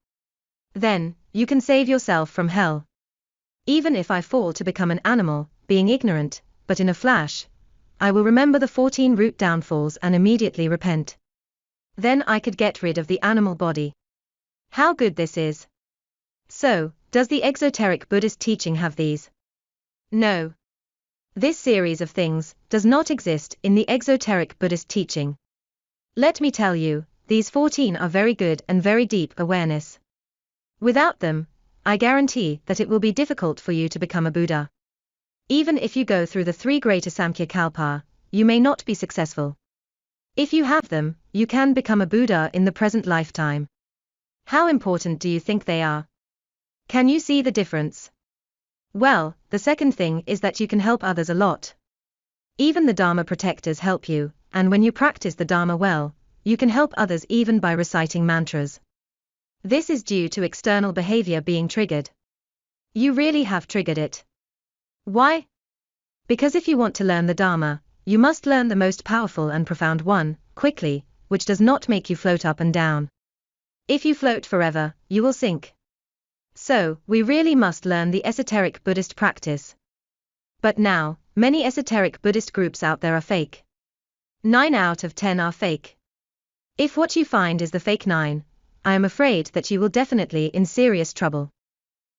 Then, you can save yourself from hell. Even if I fall to become an animal, being ignorant, but in a flash, I will remember the 14 root downfalls and immediately repent. Then I could get rid of the animal body. How good this is! So, does the exoteric Buddhist teaching have these? No. This series of things does not exist in the exoteric Buddhist teaching. Let me tell you, these 14 are very good and very deep awareness. Without them, I guarantee that it will be difficult for you to become a Buddha. Even if you go through the 3 greater Samkhya-kalpa, you may not be successful. If you have them, you can become a Buddha in the present lifetime. How important do you think they are? Can you see the difference? Well, the second thing is that you can help others a lot. Even the Dharma protectors help you, and when you practice the Dharma well, you can help others even by reciting mantras. This is due to external behavior being triggered. You really have triggered it. Why? Because if you want to learn the Dharma, you must learn the most powerful and profound one, quickly, which does not make you float up and down. If you float forever, you will sink. So, we really must learn the esoteric Buddhist practice. But now, many esoteric Buddhist groups out there are fake. 9 out of 10 are fake. If what you find is the fake 9, I am afraid that you will definitely in serious trouble.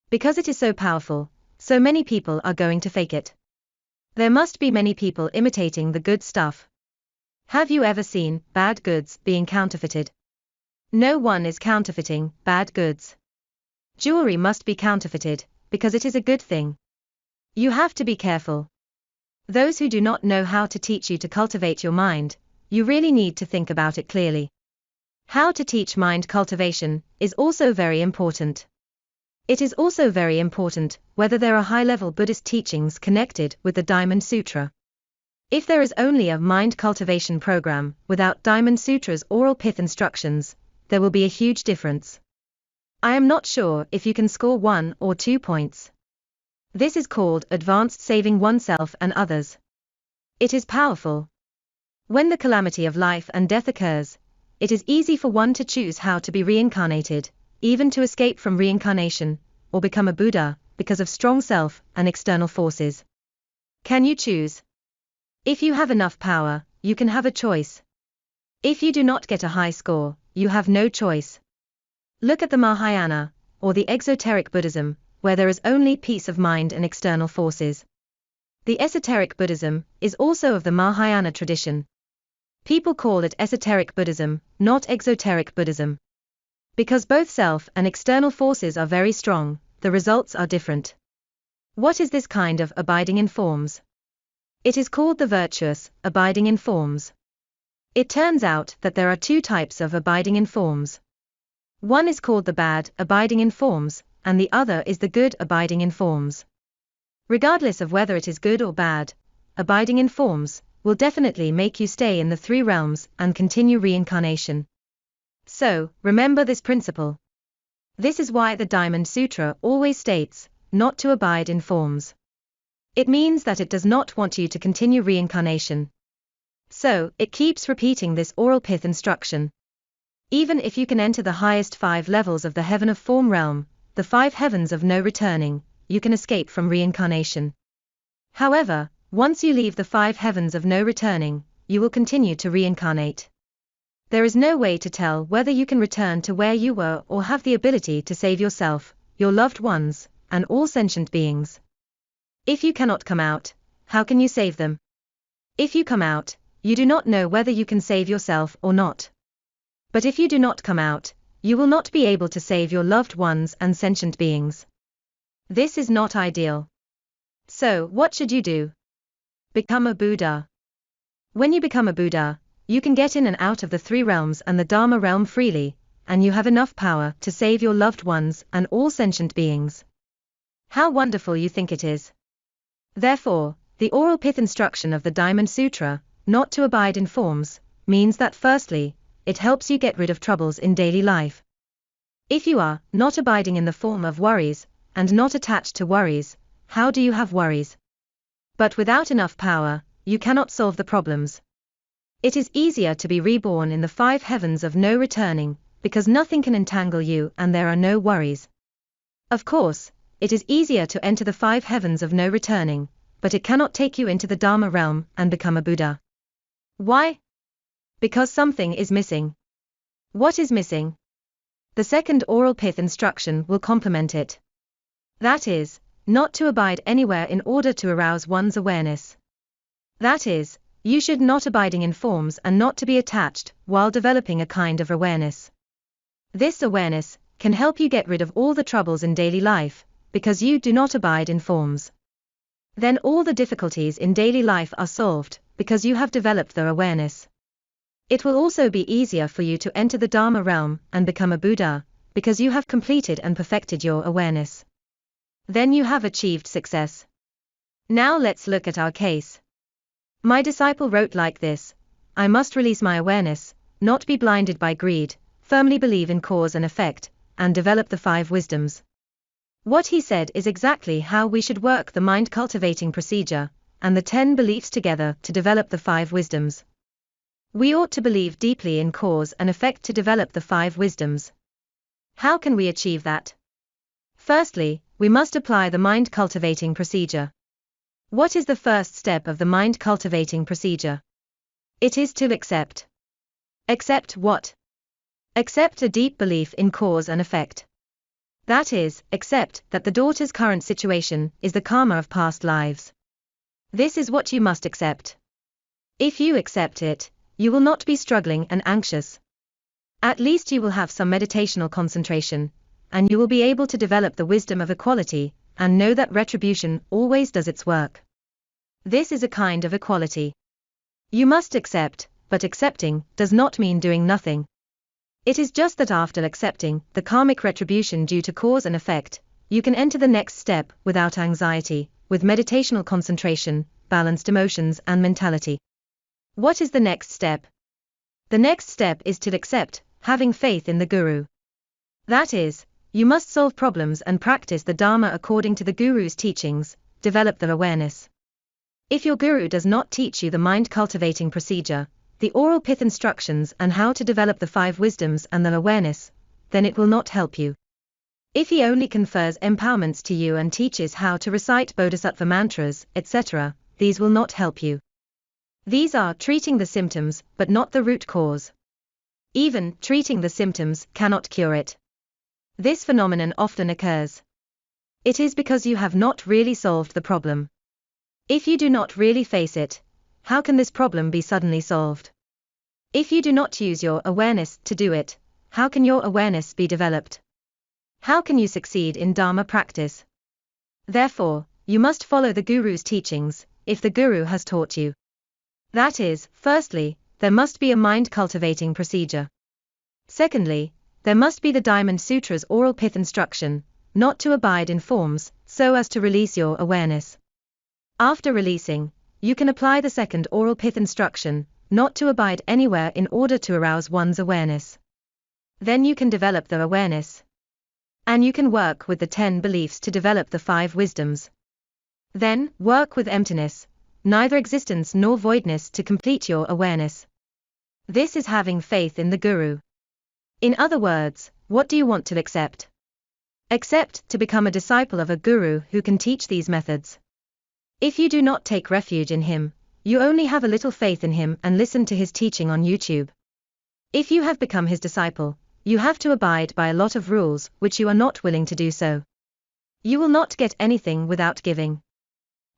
Because it is so powerful, so many people are going to fake it. There must be many people imitating the good stuff. Have you ever seen bad goods being counterfeited? No one is counterfeiting bad goods. Jewelry must be counterfeited, because it is a good thing. You have to be careful. Those who do not know how to teach you to cultivate your mind, you really need to think about it clearly. How to teach mind cultivation is also very important. It is also very important whether there are high-level Buddhist teachings connected with the Diamond Sutra. If there is only a mind cultivation program without Diamond Sutra's oral pith instructions, there will be a huge difference. I am not sure if you can score 1 or 2 points. This is called advanced saving oneself and others. It is powerful. When the calamity of life and death occurs, it is easy for one to choose how to be reincarnated, even to escape from reincarnation, or become a Buddha, because of strong self and external forces. Can you choose? If you have enough power, you can have a choice. If you do not get a high score, you have no choice. Look at the Mahayana, or the exoteric Buddhism, where there is only peace of mind and external forces. The esoteric Buddhism is also of the Mahayana tradition. People call it esoteric Buddhism, not exoteric Buddhism. Because both self and external forces are very strong, the results are different. What is this kind of abiding in forms? It is called the virtuous, abiding in forms. It turns out that there are 2 types of abiding in forms. One is called the bad, abiding in forms, and the other is the good, abiding in forms. Regardless of whether it is good or bad, abiding in forms will definitely make you stay in the 3 realms and continue reincarnation. So, remember this principle. This is why the Diamond Sutra always states, not to abide in forms. It means that it does not want you to continue reincarnation. So, it keeps repeating this oral pith instruction. Even if you can enter the highest 5 levels of the heaven of form realm, the 5 heavens of no returning, you can escape from reincarnation. However, once you leave the 5 heavens of no returning, you will continue to reincarnate. There is no way to tell whether you can return to where you were or have the ability to save yourself, your loved ones, and all sentient beings. If you cannot come out, how can you save them? If you come out, you do not know whether you can save yourself or not. But if you do not come out, you will not be able to save your loved ones and sentient beings. This is not ideal. So, what should you do? Become a Buddha. When you become a Buddha, you can get in and out of the 3 realms and the Dharma realm freely, and you have enough power to save your loved ones and all sentient beings. How wonderful you think it is. Therefore, the oral pith instruction of the Diamond Sutra, not to abide in forms, means that firstly, it helps you get rid of troubles in daily life. If you are not abiding in the form of worries, and not attached to worries, how do you have worries? But without enough power, you cannot solve the problems. It is easier to be reborn in the 5 heavens of no returning, because nothing can entangle you and there are no worries. Of course, it is easier to enter the 5 heavens of no returning, but it cannot take you into the Dharma realm and become a Buddha. Why? Because something is missing. What is missing? The second oral pith instruction will complement it. That is, not to abide anywhere in order to arouse one's awareness. That is, you should not abiding in forms and not to be attached while developing a kind of awareness. This awareness can help you get rid of all the troubles in daily life, because you do not abide in forms. Then all the difficulties in daily life are solved, because you have developed the awareness. It will also be easier for you to enter the Dharma realm and become a Buddha, because you have completed and perfected your awareness. Then you have achieved success. Now let's look at our case. My disciple wrote like this: I must release my awareness, not be blinded by greed, firmly believe in cause and effect, and develop the 5 wisdoms. What he said is exactly how we should work the mind cultivating procedure, and the 10 beliefs together to develop the 5 wisdoms. We ought to believe deeply in cause and effect to develop the 5 wisdoms. How can we achieve that? Firstly, we must apply the mind cultivating procedure. What is the first step of the mind cultivating procedure? It is to accept. Accept what? Accept a deep belief in cause and effect. That is, accept that the daughter's current situation is the karma of past lives. This is what you must accept. If you accept it, you will not be struggling and anxious. At least you will have some meditational concentration, and you will be able to develop the wisdom of equality, and know that retribution always does its work. This is a kind of equality. You must accept, but accepting does not mean doing nothing. It is just that after accepting the karmic retribution due to cause and effect, you can enter the next step without anxiety, with meditational concentration, balanced emotions and mentality. What is the next step? The next step is to accept, having faith in the Guru. That is, you must solve problems and practice the Dharma according to the Guru's teachings, develop the awareness. If your Guru does not teach you the mind-cultivating procedure, the oral pith instructions and how to develop the 5 wisdoms and the awareness, then it will not help you. If he only confers empowerments to you and teaches how to recite bodhisattva mantras, etc., these will not help you. These are treating the symptoms, but not the root cause. Even treating the symptoms cannot cure it. This phenomenon often occurs. It is because you have not really solved the problem. If you do not really face it, how can this problem be suddenly solved? If you do not use your awareness to do it, how can your awareness be developed? How can you succeed in Dharma practice? Therefore, you must follow the Guru's teachings, if the Guru has taught you. That is, firstly, there must be a mind-cultivating procedure. Secondly, there must be the Diamond Sutra's oral pith instruction, not to abide in forms, so as to release your awareness. After releasing, you can apply the second oral pith instruction, not to abide anywhere in order to arouse one's awareness. Then you can develop the awareness. And you can work with the 10 beliefs to develop the 5 wisdoms. Then, work with emptiness, neither existence nor voidness to complete your awareness. This is having faith in the Guru. In other words, what do you want to accept? Accept to become a disciple of a Guru who can teach these methods. If you do not take refuge in him, you only have a little faith in him and listen to his teaching on YouTube. If you have become his disciple, you have to abide by a lot of rules which you are not willing to do so. You will not get anything without giving.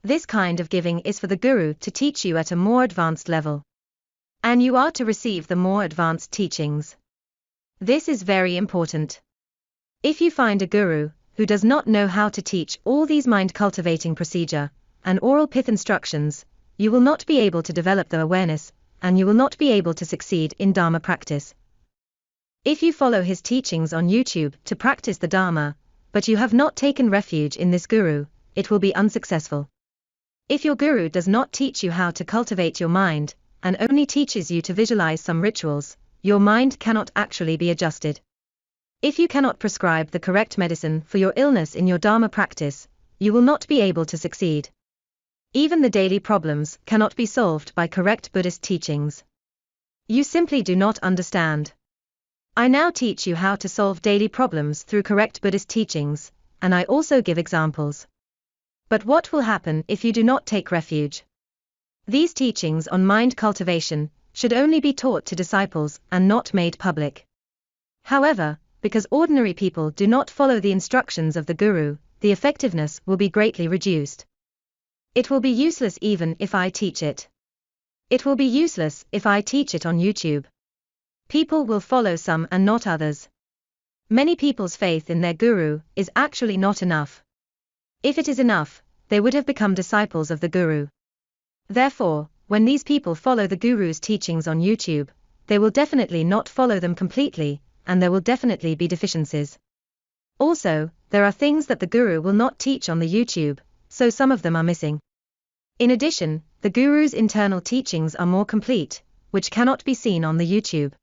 This kind of giving is for the Guru to teach you at a more advanced level. And you are to receive the more advanced teachings. This is very important. If you find a Guru who does not know how to teach all these mind-cultivating procedure and oral pith instructions, you will not be able to develop the awareness, and you will not be able to succeed in Dharma practice. If you follow his teachings on YouTube to practice the Dharma, but you have not taken refuge in this Guru, it will be unsuccessful. If your Guru does not teach you how to cultivate your mind, and only teaches you to visualize some rituals, your mind cannot actually be adjusted. If you cannot prescribe the correct medicine for your illness in your Dharma practice, you will not be able to succeed. Even the daily problems cannot be solved by correct Buddhist teachings. You simply do not understand. I now teach you how to solve daily problems through correct Buddhist teachings, and I also give examples. But what will happen if you do not take refuge? These teachings on mind cultivation should only be taught to disciples and not made public. However, because ordinary people do not follow the instructions of the Guru, the effectiveness will be greatly reduced. It will be useless even if I teach it. It will be useless if I teach it on YouTube. People will follow some and not others. Many people's faith in their Guru is actually not enough. If it is enough, they would have become disciples of the Guru. Therefore, when these people follow the Guru's teachings on YouTube, they will definitely not follow them completely, and there will definitely be deficiencies. Also, there are things that the Guru will not teach on the YouTube, so some of them are missing. In addition, the Guru's internal teachings are more complete, which cannot be seen on the YouTube.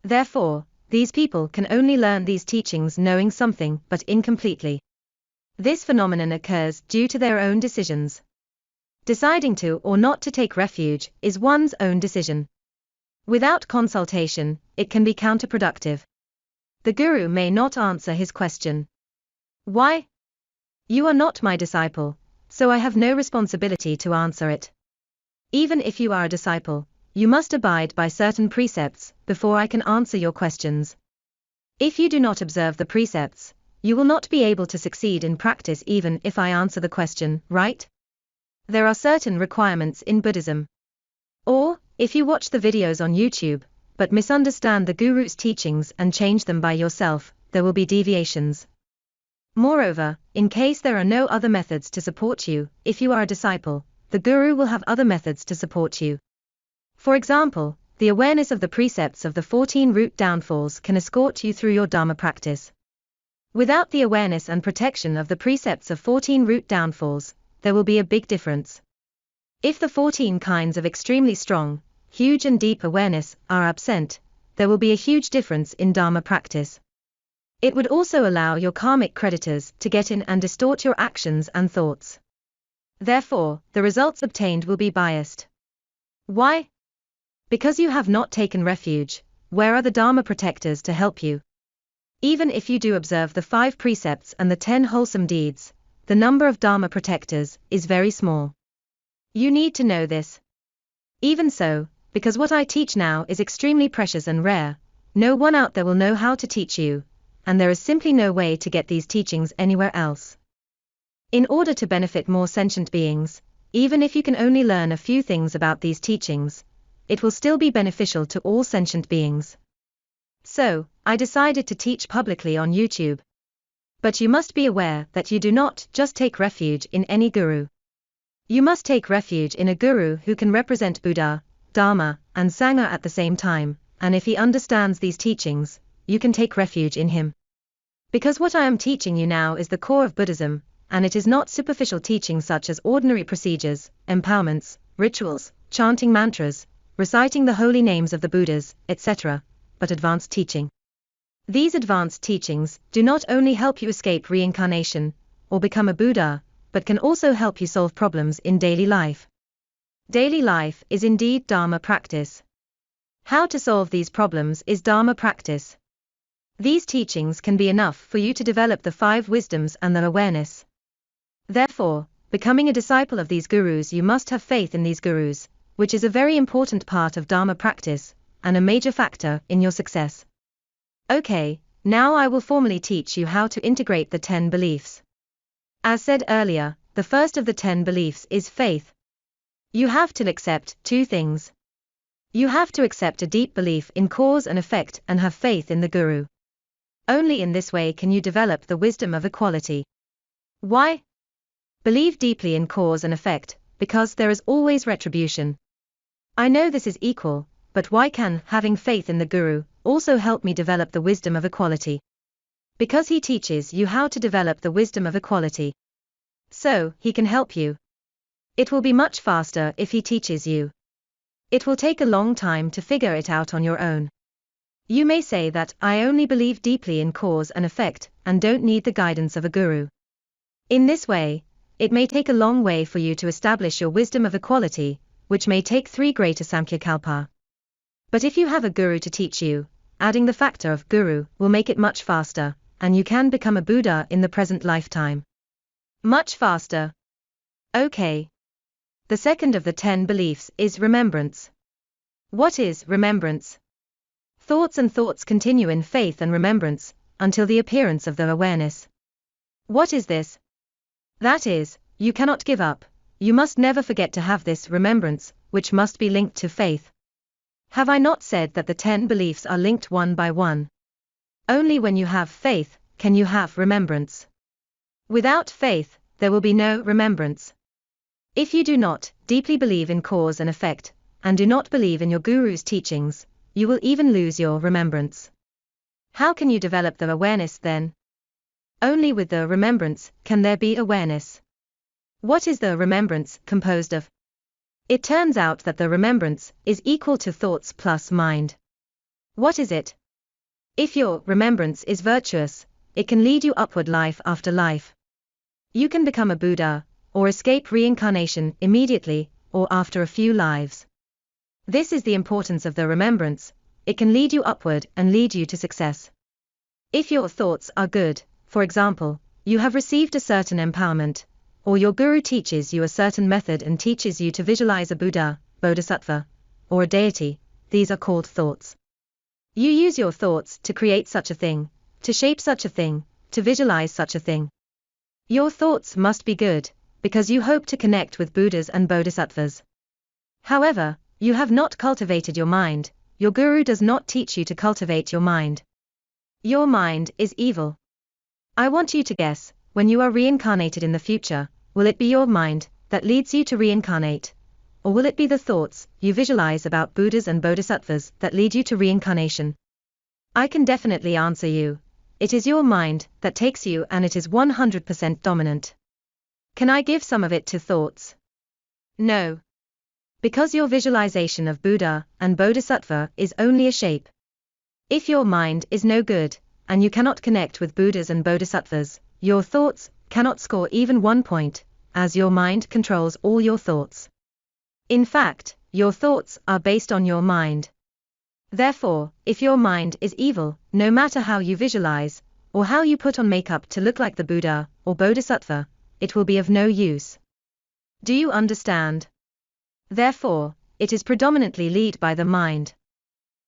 Therefore, these people can only learn these teachings knowing something but incompletely. This phenomenon occurs due to their own decisions. Deciding to or not to take refuge is one's own decision. Without consultation, it can be counterproductive. The guru may not answer his question. Why? You are not my disciple, so I have no responsibility to answer it. Even if you are a disciple, you must abide by certain precepts before I can answer your questions. If you do not observe the precepts, you will not be able to succeed in practice even if I answer the question, right? There are certain requirements in Buddhism. Or, if you watch the videos on YouTube, but misunderstand the guru's teachings and change them by yourself, there will be deviations. Moreover, in case there are no other methods to support you, if you are a disciple, the guru will have other methods to support you. For example, the awareness of the precepts of the 14 root downfalls can escort you through your Dharma practice. Without the awareness and protection of the precepts of 14 root downfalls, there will be a big difference. If the 14 kinds of extremely strong, huge and deep awareness are absent, there will be a huge difference in Dharma practice. It would also allow your karmic creditors to get in and distort your actions and thoughts. Therefore, the results obtained will be biased. Why? Because you have not taken refuge. Where are the Dharma protectors to help you? Even if you do observe the 5 precepts and the 10 wholesome deeds, the number of Dharma protectors is very small. You need to know this. Even so, because what I teach now is extremely precious and rare, no one out there will know how to teach you, and there is simply no way to get these teachings anywhere else. In order to benefit more sentient beings, even if you can only learn a few things about these teachings, it will still be beneficial to all sentient beings. So, I decided to teach publicly on YouTube. But you must be aware that you do not just take refuge in any guru. You must take refuge in a guru who can represent Buddha, Dharma, and Sangha at the same time, and if he understands these teachings, you can take refuge in him. Because what I am teaching you now is the core of Buddhism, and it is not superficial teaching such as ordinary procedures, empowerments, rituals, chanting mantras, reciting the holy names of the Buddhas, etc., but advanced teaching. These advanced teachings do not only help you escape reincarnation, or become a Buddha, but can also help you solve problems in daily life. Daily life is indeed Dharma practice. How to solve these problems is Dharma practice. These teachings can be enough for you to develop the 5 wisdoms and the awareness. Therefore, becoming a disciple of these gurus, you must have faith in these gurus, which is a very important part of Dharma practice, and a major factor in your success. Okay, now I will formally teach you how to integrate the 10 beliefs. As said earlier, the first of the 10 beliefs is faith. You have to accept 2 things. You have to accept a deep belief in cause and effect and have faith in the guru. Only in this way can you develop the wisdom of equality. Why? Believe deeply in cause and effect, because there is always retribution. I know this is equal, but why can having faith in the guru also help me develop the wisdom of equality? Because he teaches you how to develop the wisdom of equality. So, he can help you. It will be much faster if he teaches you. It will take a long time to figure it out on your own. You may say that I only believe deeply in cause and effect and don't need the guidance of a guru. In this way, it may take a long way for you to establish your wisdom of equality, which may take 3 greater Samkhyakalpa. But if you have a guru to teach you, adding the factor of guru will make it much faster, and you can become a Buddha in the present lifetime. Much faster. Okay. The second of the 10 beliefs is remembrance. What is remembrance? Thoughts and thoughts continue in faith and remembrance, until the appearance of the awareness. What is this? That is, you cannot give up, you must never forget to have this remembrance, which must be linked to faith. Have I not said that the 10 beliefs are linked one by one? Only when you have faith, can you have remembrance. Without faith, there will be no remembrance. If you do not deeply believe in cause and effect, and do not believe in your guru's teachings, you will even lose your remembrance. How can you develop the awareness then? Only with the remembrance can there be awareness. What is the remembrance composed of? It turns out that the remembrance is equal to thoughts plus mind. What is it? If your remembrance is virtuous, it can lead you upward life after life. You can become a Buddha, or escape reincarnation immediately, or after a few lives. This is the importance of the remembrance, it can lead you upward and lead you to success. If your thoughts are good, for example, you have received a certain empowerment, or your guru teaches you a certain method and teaches you to visualize a Buddha, Bodhisattva, or a deity, these are called thoughts. You use your thoughts to create such a thing, to shape such a thing, to visualize such a thing. Your thoughts must be good, because you hope to connect with Buddhas and Bodhisattvas. However, you have not cultivated your mind, your guru does not teach you to cultivate your mind. Your mind is evil. I want you to guess, when you are reincarnated in the future, will it be your mind that leads you to reincarnate? Or will it be the thoughts you visualize about Buddhas and Bodhisattvas that lead you to reincarnation? I can definitely answer you. It is your mind that takes you, and it is 100% dominant. Can I give some of it to thoughts? No. Because your visualization of Buddha and Bodhisattva is only a shape. If your mind is no good, and you cannot connect with Buddhas and Bodhisattvas, your thoughts cannot score even 1 point, as your mind controls all your thoughts. In fact, your thoughts are based on your mind. Therefore, if your mind is evil, no matter how you visualize, or how you put on makeup to look like the Buddha or Bodhisattva, it will be of no use. Do you understand? Therefore, it is predominantly led by the mind.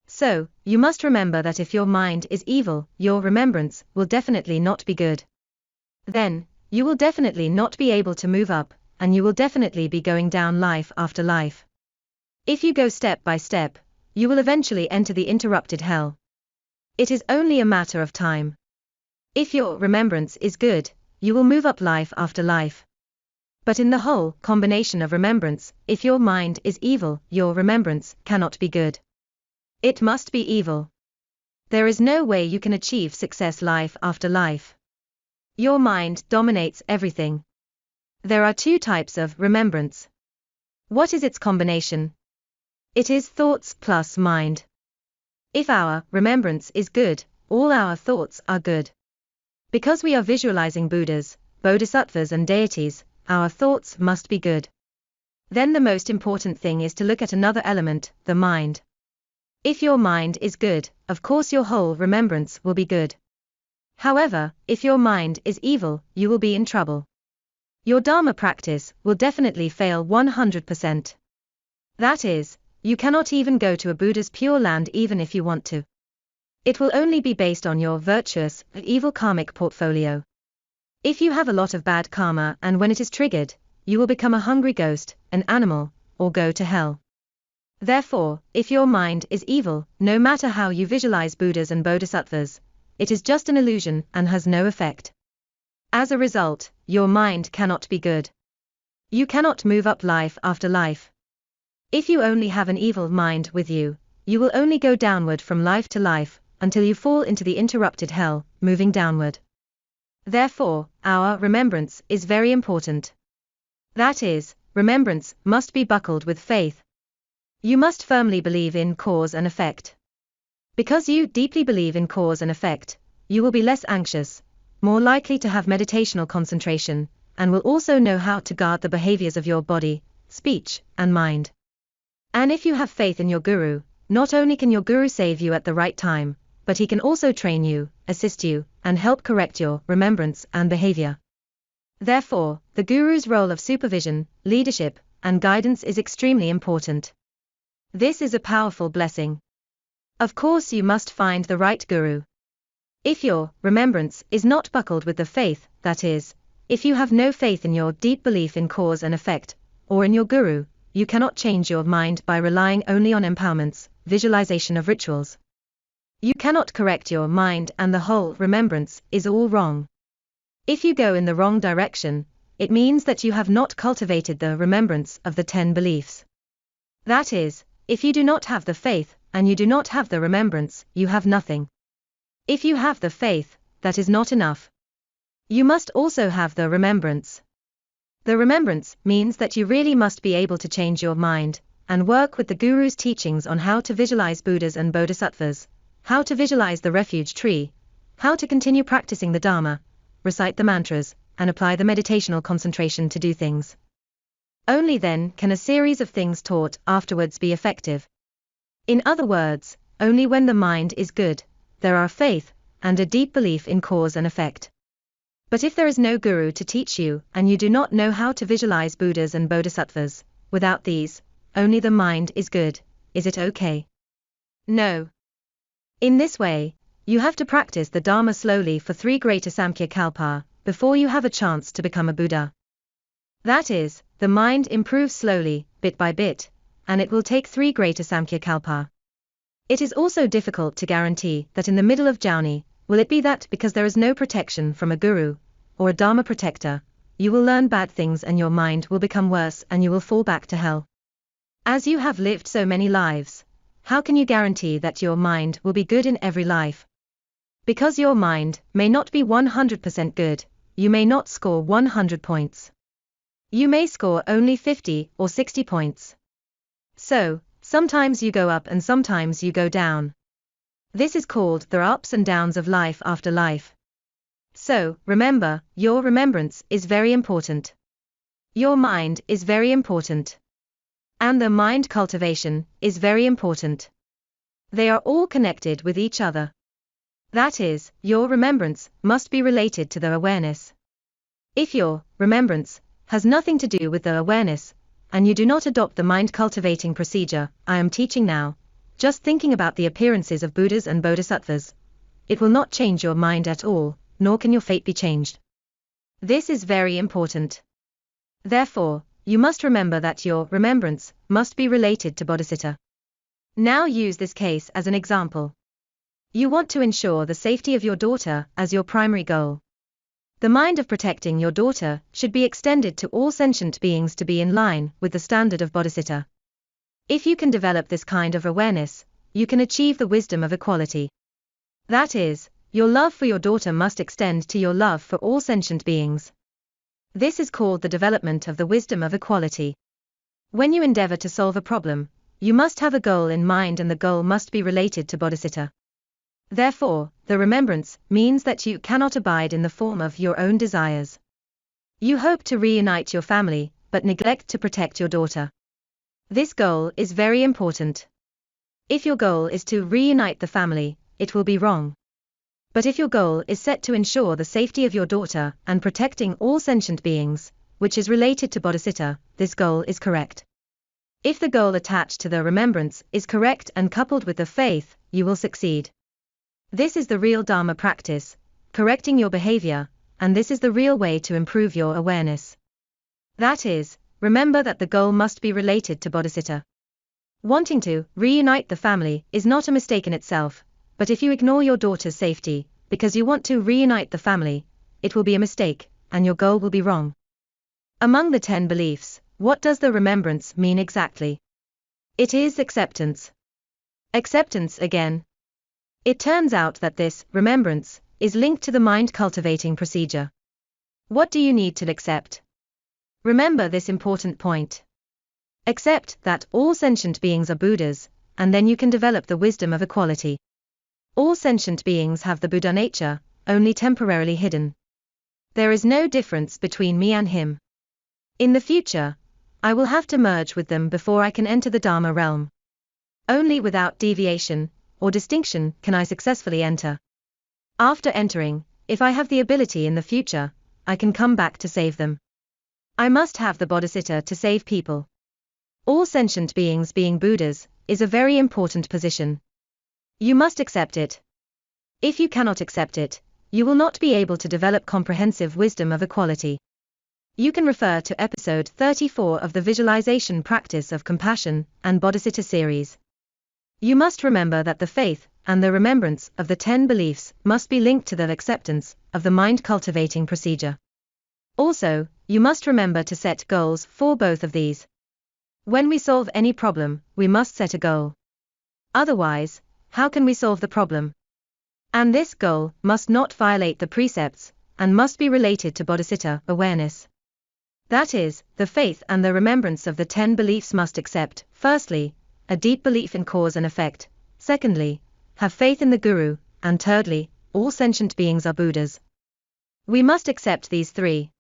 So, you must remember that if your mind is evil, your remembrance will definitely not be good. Then, you will definitely not be able to move up, and you will definitely be going down life after life. If you go step by step, you will eventually enter the interrupted hell. It is only a matter of time. If your remembrance is good, you will move up life after life. But in the whole combination of remembrance, if your mind is evil, your remembrance cannot be good. It must be evil. There is no way you can achieve success life after life. Your mind dominates everything. There are 2 types of remembrance. What is its combination? It is thoughts plus mind. If our remembrance is good, all our thoughts are good. Because we are visualizing Buddhas, Bodhisattvas and deities, our thoughts must be good. Then the most important thing is to look at another element, the mind. If your mind is good, of course your whole remembrance will be good. However, if your mind is evil, you will be in trouble. Your Dharma practice will definitely fail 100%. That is, you cannot even go to a Buddha's pure land even if you want to. It will only be based on your virtuous, evil karmic portfolio. If you have a lot of bad karma and when it is triggered, you will become a hungry ghost, an animal, or go to hell. Therefore, if your mind is evil, no matter how you visualize Buddhas and Bodhisattvas, it is just an illusion and has no effect. As a result, your mind cannot be good. You cannot move up life after life. If you only have an evil mind with you, you will only go downward from life to life, until you fall into the interrupted hell, moving downward. Therefore, our remembrance is very important. That is, remembrance must be buckled with faith. You must firmly believe in cause and effect. Because you deeply believe in cause and effect, you will be less anxious, more likely to have meditational concentration, and will also know how to guard the behaviors of your body, speech, and mind. And if you have faith in your guru, not only can your guru save you at the right time, but he can also train you, assist you, and help correct your remembrance and behavior. Therefore, the guru's role of supervision, leadership, and guidance is extremely important. This is a powerful blessing. Of course, you must find the right guru. If your remembrance is not buckled with the faith, that is, if you have no faith in your deep belief in cause and effect, or in your guru, you cannot change your mind by relying only on empowerments, visualization of rituals. You cannot correct your mind and the whole remembrance is all wrong. If you go in the wrong direction, it means that you have not cultivated the remembrance of the 10 beliefs. That is, if you do not have the faith, and you do not have the remembrance, you have nothing. If you have the faith, that is not enough. You must also have the remembrance. The remembrance means that you really must be able to change your mind, and work with the Guru's teachings on how to visualize Buddhas and Bodhisattvas, how to visualize the refuge tree, how to continue practicing the Dharma, recite the mantras, and apply the meditational concentration to do things. Only then can a series of things taught afterwards be effective. In other words, only when the mind is good, there are faith, and a deep belief in cause and effect. But if there is no guru to teach you and you do not know how to visualize Buddhas and Bodhisattvas, without these, only the mind is good, is it okay? No. In this way, you have to practice the Dharma slowly for 3 greater Samkhya Kalpa, before you have a chance to become a Buddha. That is, the mind improves slowly, bit by bit, and it will take 3 greater Samkhya Kalpa. It is also difficult to guarantee that in the middle of journey, will it be that because there is no protection from a guru, or a Dharma protector, you will learn bad things and your mind will become worse and you will fall back to hell. As you have lived so many lives, how can you guarantee that your mind will be good in every life? Because your mind may not be 100% good, you may not score 100 points. You may score only 50 or 60 points. So, sometimes you go up and sometimes you go down. This is called the ups and downs of life after life. So, remember, your remembrance is very important. Your mind is very important. And the mind cultivation is very important. They are all connected with each other. That is, your remembrance must be related to the awareness. If your remembrance has nothing to do with the awareness, and you do not adopt the mind cultivating procedure I am teaching now, just thinking about the appearances of Buddhas and Bodhisattvas, it will not change your mind at all, nor can your fate be changed. This is very important. Therefore, you must remember that your remembrance must be related to Bodhicitta. Now use this case as an example. You want to ensure the safety of your daughter as your primary goal. The mind of protecting your daughter should be extended to all sentient beings to be in line with the standard of Bodhicitta. If you can develop this kind of awareness, you can achieve the wisdom of equality. That is, your love for your daughter must extend to your love for all sentient beings. This is called the development of the wisdom of equality. When you endeavor to solve a problem, you must have a goal in mind and the goal must be related to Bodhicitta. Therefore, the remembrance means that you cannot abide in the form of your own desires. You hope to reunite your family, but neglect to protect your daughter. This goal is very important. If your goal is to reunite the family, it will be wrong. But if your goal is set to ensure the safety of your daughter and protecting all sentient beings, which is related to Bodhicitta, this goal is correct. If the goal attached to the remembrance is correct and coupled with the faith, you will succeed. This is the real Dharma practice, correcting your behavior, and this is the real way to improve your awareness. That is, remember that the goal must be related to Bodhicitta. Wanting to reunite the family is not a mistake in itself, but if you ignore your daughter's safety, because you want to reunite the family, it will be a mistake, and your goal will be wrong. Among the 10 beliefs, what does the remembrance mean exactly? It is acceptance. Acceptance again. It turns out that this remembrance is linked to the mind cultivating procedure. What do you need to accept? Remember this important point. Accept that all sentient beings are Buddhas, and then you can develop the wisdom of equality. All sentient beings have the Buddha nature, only temporarily hidden. There is no difference between me and him. In the future, I will have to merge with them before I can enter the Dharma realm. Only without deviation or distinction can I successfully enter. After entering, if I have the ability in the future, I can come back to save them. I must have the Bodhicitta to save people. All sentient beings being Buddhas is a very important position. You must accept it. If you cannot accept it, you will not be able to develop comprehensive wisdom of equality. You can refer to episode 34 of the Visualization Practice of Compassion and Bodhicitta series. You must remember that the faith and the remembrance of the 10 beliefs must be linked to the acceptance of the mind cultivating procedure. Also, you must remember to set goals for both of these. When we solve any problem, we must set a goal. Otherwise, how can we solve the problem? And this goal must not violate the precepts, and must be related to Bodhicitta awareness. That is, the faith and the remembrance of the 10 beliefs must accept, firstly, a deep belief in cause and effect, secondly, have faith in the Guru, and thirdly, all sentient beings are Buddhas. We must accept these 3.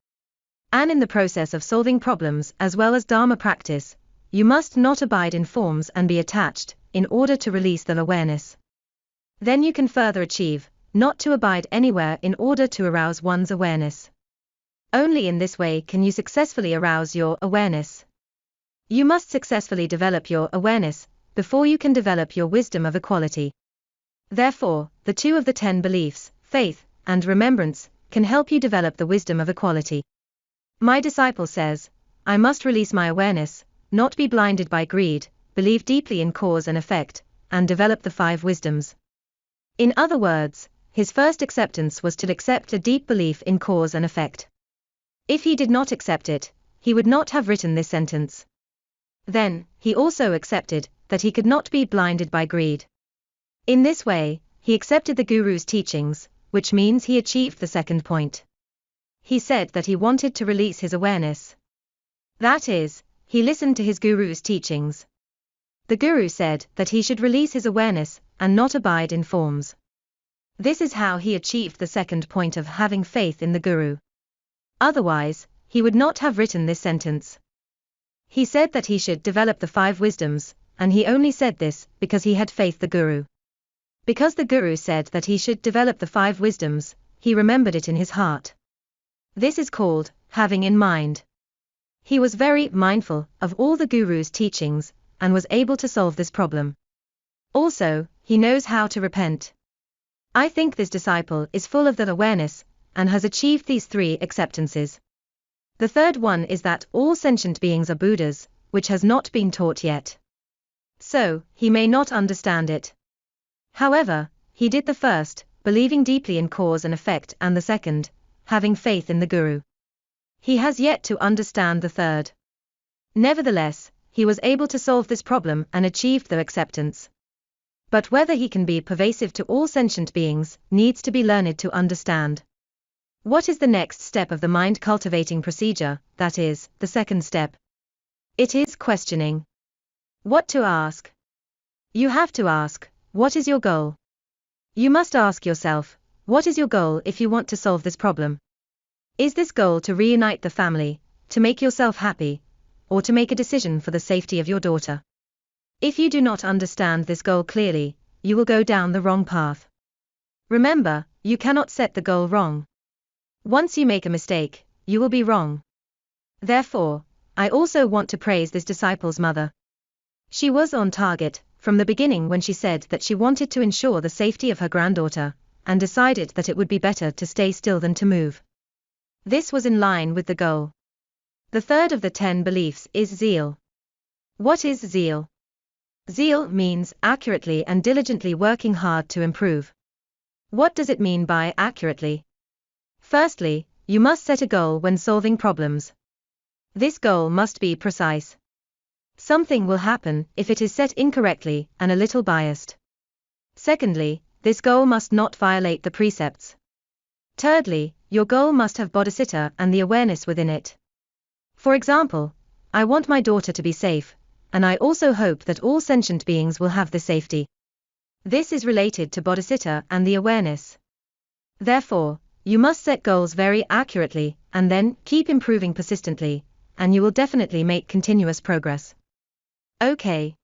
And in the process of solving problems as well as Dharma practice, you must not abide in forms and be attached, in order to release the awareness. Then you can further achieve not to abide anywhere in order to arouse one's awareness. Only in this way can you successfully arouse your awareness. You must successfully develop your awareness before you can develop your wisdom of equality. Therefore, the two of the 10 beliefs, faith and remembrance, can help you develop the wisdom of equality. My disciple says, I must release my awareness, not be blinded by greed, believe deeply in cause and effect, and develop the 5 wisdoms. In other words, his first acceptance was to accept a deep belief in cause and effect. If he did not accept it, he would not have written this sentence. Then, he also accepted that he could not be blinded by greed. In this way, he accepted the Guru's teachings, which means he achieved the second point. He said that he wanted to release his awareness. That is, he listened to his Guru's teachings. The Guru said that he should release his awareness and not abide in forms. This is how he achieved the second point of having faith in the Guru. Otherwise, he would not have written this sentence. He said that he should develop the 5 wisdoms, and he only said this because he had faith the Guru. Because the Guru said that he should develop the 5 wisdoms, he remembered it in his heart. This is called having in mind. He was very mindful of all the Guru's teachings, and was able to solve this problem. Also, he knows how to repent. I think this disciple is full of that awareness, and has achieved these 3 acceptances. The third one is that all sentient beings are Buddhas, which has not been taught yet. So, he may not understand it. However, he did the first, believing deeply in cause and effect, and the second, having faith in the Guru. He has yet to understand the third. Nevertheless, he was able to solve this problem and achieved the acceptance. But whether he can be pervasive to all sentient beings needs to be learned to understand. What is the next step of the mind cultivating procedure, that is, the second step? It is questioning. What to ask? You have to ask, what is your goal? You must ask yourself, what is your goal if you want to solve this problem? Is this goal to reunite the family, to make yourself happy, or to make a decision for the safety of your daughter? If you do not understand this goal clearly, you will go down the wrong path. Remember, you cannot set the goal wrong. Once you make a mistake, you will be wrong. Therefore, I also want to praise this disciple's mother. She was on target from the beginning when she said that she wanted to ensure the safety of her granddaughter, and decided that it would be better to stay still than to move. This was in line with the goal. The third of the 10 beliefs is zeal. What is zeal? Zeal means accurately and diligently working hard to improve. What does it mean by accurately? Firstly, you must set a goal when solving problems. This goal must be precise. Something will happen if it is set incorrectly and a little biased. Secondly, this goal must not violate the precepts. Thirdly, your goal must have bodhicitta and the awareness within it. For example, I want my daughter to be safe, and I also hope that all sentient beings will have this safety. This is related to bodhicitta and the awareness. Therefore, you must set goals very accurately, and then keep improving persistently, and you will definitely make continuous progress. Okay.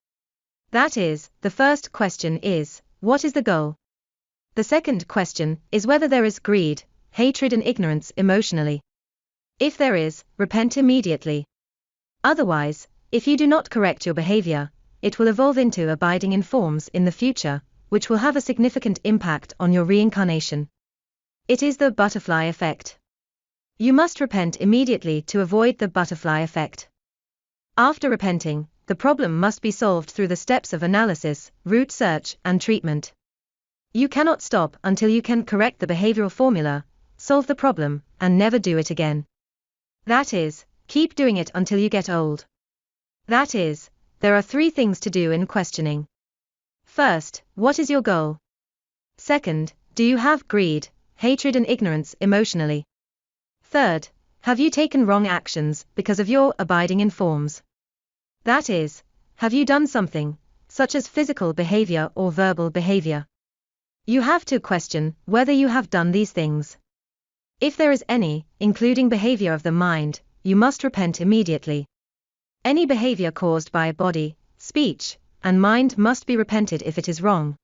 That is, the first question is, what is the goal? The second question is whether there is greed, hatred and ignorance emotionally. If there is, repent immediately. Otherwise, if you do not correct your behavior, it will evolve into abiding in forms in the future, which will have a significant impact on your reincarnation. It is the butterfly effect. You must repent immediately to avoid the butterfly effect. After repenting, the problem must be solved through the steps of analysis, root search, and treatment. You cannot stop until you can correct the behavioral formula, solve the problem, and never do it again. That is, keep doing it until you get old. That is, there are 3 things to do in questioning. First, what is your goal? Second, do you have greed, hatred and ignorance emotionally? Third, have you taken wrong actions because of your abiding in forms? That is, have you done something, such as physical behavior or verbal behavior? You have to question whether you have done these things. If there is any, including behavior of the mind, you must repent immediately. Any behavior caused by body, speech, and mind must be repented if it is wrong.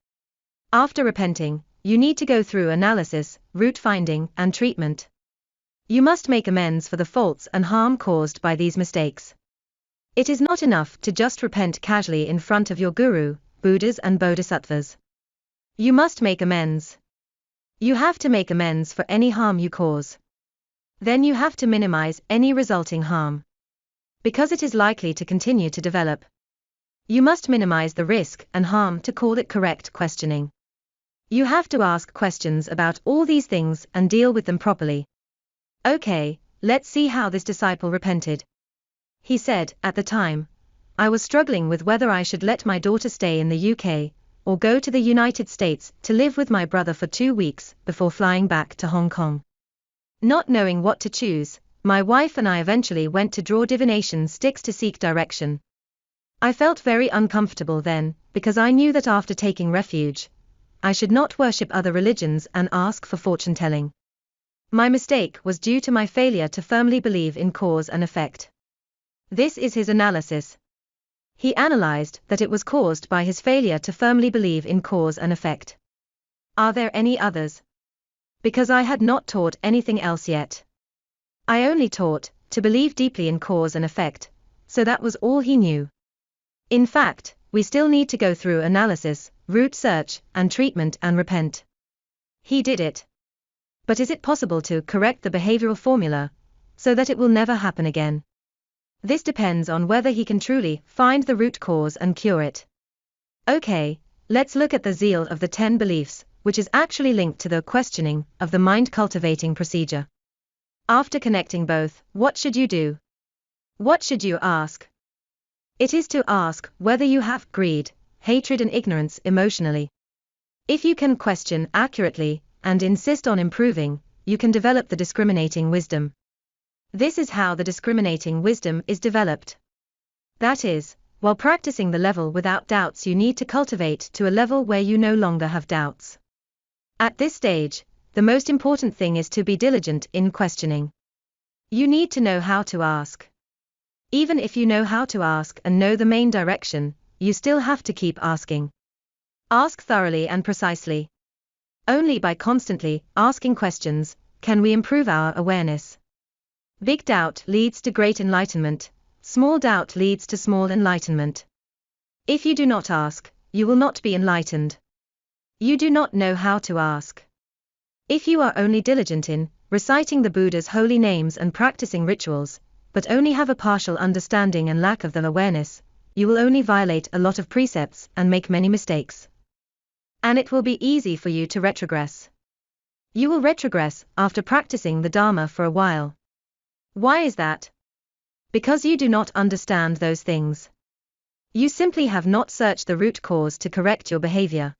After repenting, you need to go through analysis, root finding, and treatment. You must make amends for the faults and harm caused by these mistakes. It is not enough to just repent casually in front of your guru, Buddhas and Bodhisattvas. You must make amends. You have to make amends for any harm you cause. Then you have to minimize any resulting harm, because it is likely to continue to develop. You must minimize the risk and harm to call it correct questioning. You have to ask questions about all these things and deal with them properly. Okay, let's see how this disciple repented. He said, at the time, I was struggling with whether I should let my daughter stay in the UK, or go to the United States to live with my brother for 2 weeks before flying back to Hong Kong. Not knowing what to choose, my wife and I eventually went to draw divination sticks to seek direction. I felt very uncomfortable then, because I knew that after taking refuge, I should not worship other religions and ask for fortune-telling. My mistake was due to my failure to firmly believe in cause and effect. This is his analysis. He analyzed that it was caused by his failure to firmly believe in cause and effect. Are there any others? Because I had not taught anything else yet. I only taught to believe deeply in cause and effect, so that was all he knew. In fact, we still need to go through analysis, root search, and treatment and repent. He did it. But is it possible to correct the behavioral formula, so that it will never happen again? This depends on whether he can truly find the root cause and cure it. Okay, let's look at the zeal of the 10 beliefs, which is actually linked to the questioning of the mind cultivating procedure. After connecting both, what should you do? What should you ask? It is to ask whether you have greed, hatred, and ignorance emotionally. If you can question accurately and insist on improving, you can develop the discriminating wisdom. This is how the discriminating wisdom is developed. That is, while practicing the level without doubts, you need to cultivate to a level where you no longer have doubts. At this stage, the most important thing is to be diligent in questioning. You need to know how to ask. Even if you know how to ask and know the main direction, you still have to keep asking. Ask thoroughly and precisely. Only by constantly asking questions can we improve our awareness. Big doubt leads to great enlightenment, small doubt leads to small enlightenment. If you do not ask, you will not be enlightened. You do not know how to ask. If you are only diligent in reciting the Buddha's holy names and practicing rituals, but only have a partial understanding and lack of the awareness, you will only violate a lot of precepts and make many mistakes. And it will be easy for you to retrogress. You will retrogress after practicing the Dharma for a while. Why is that? Because you do not understand those things. You simply have not searched the root cause to correct your behavior.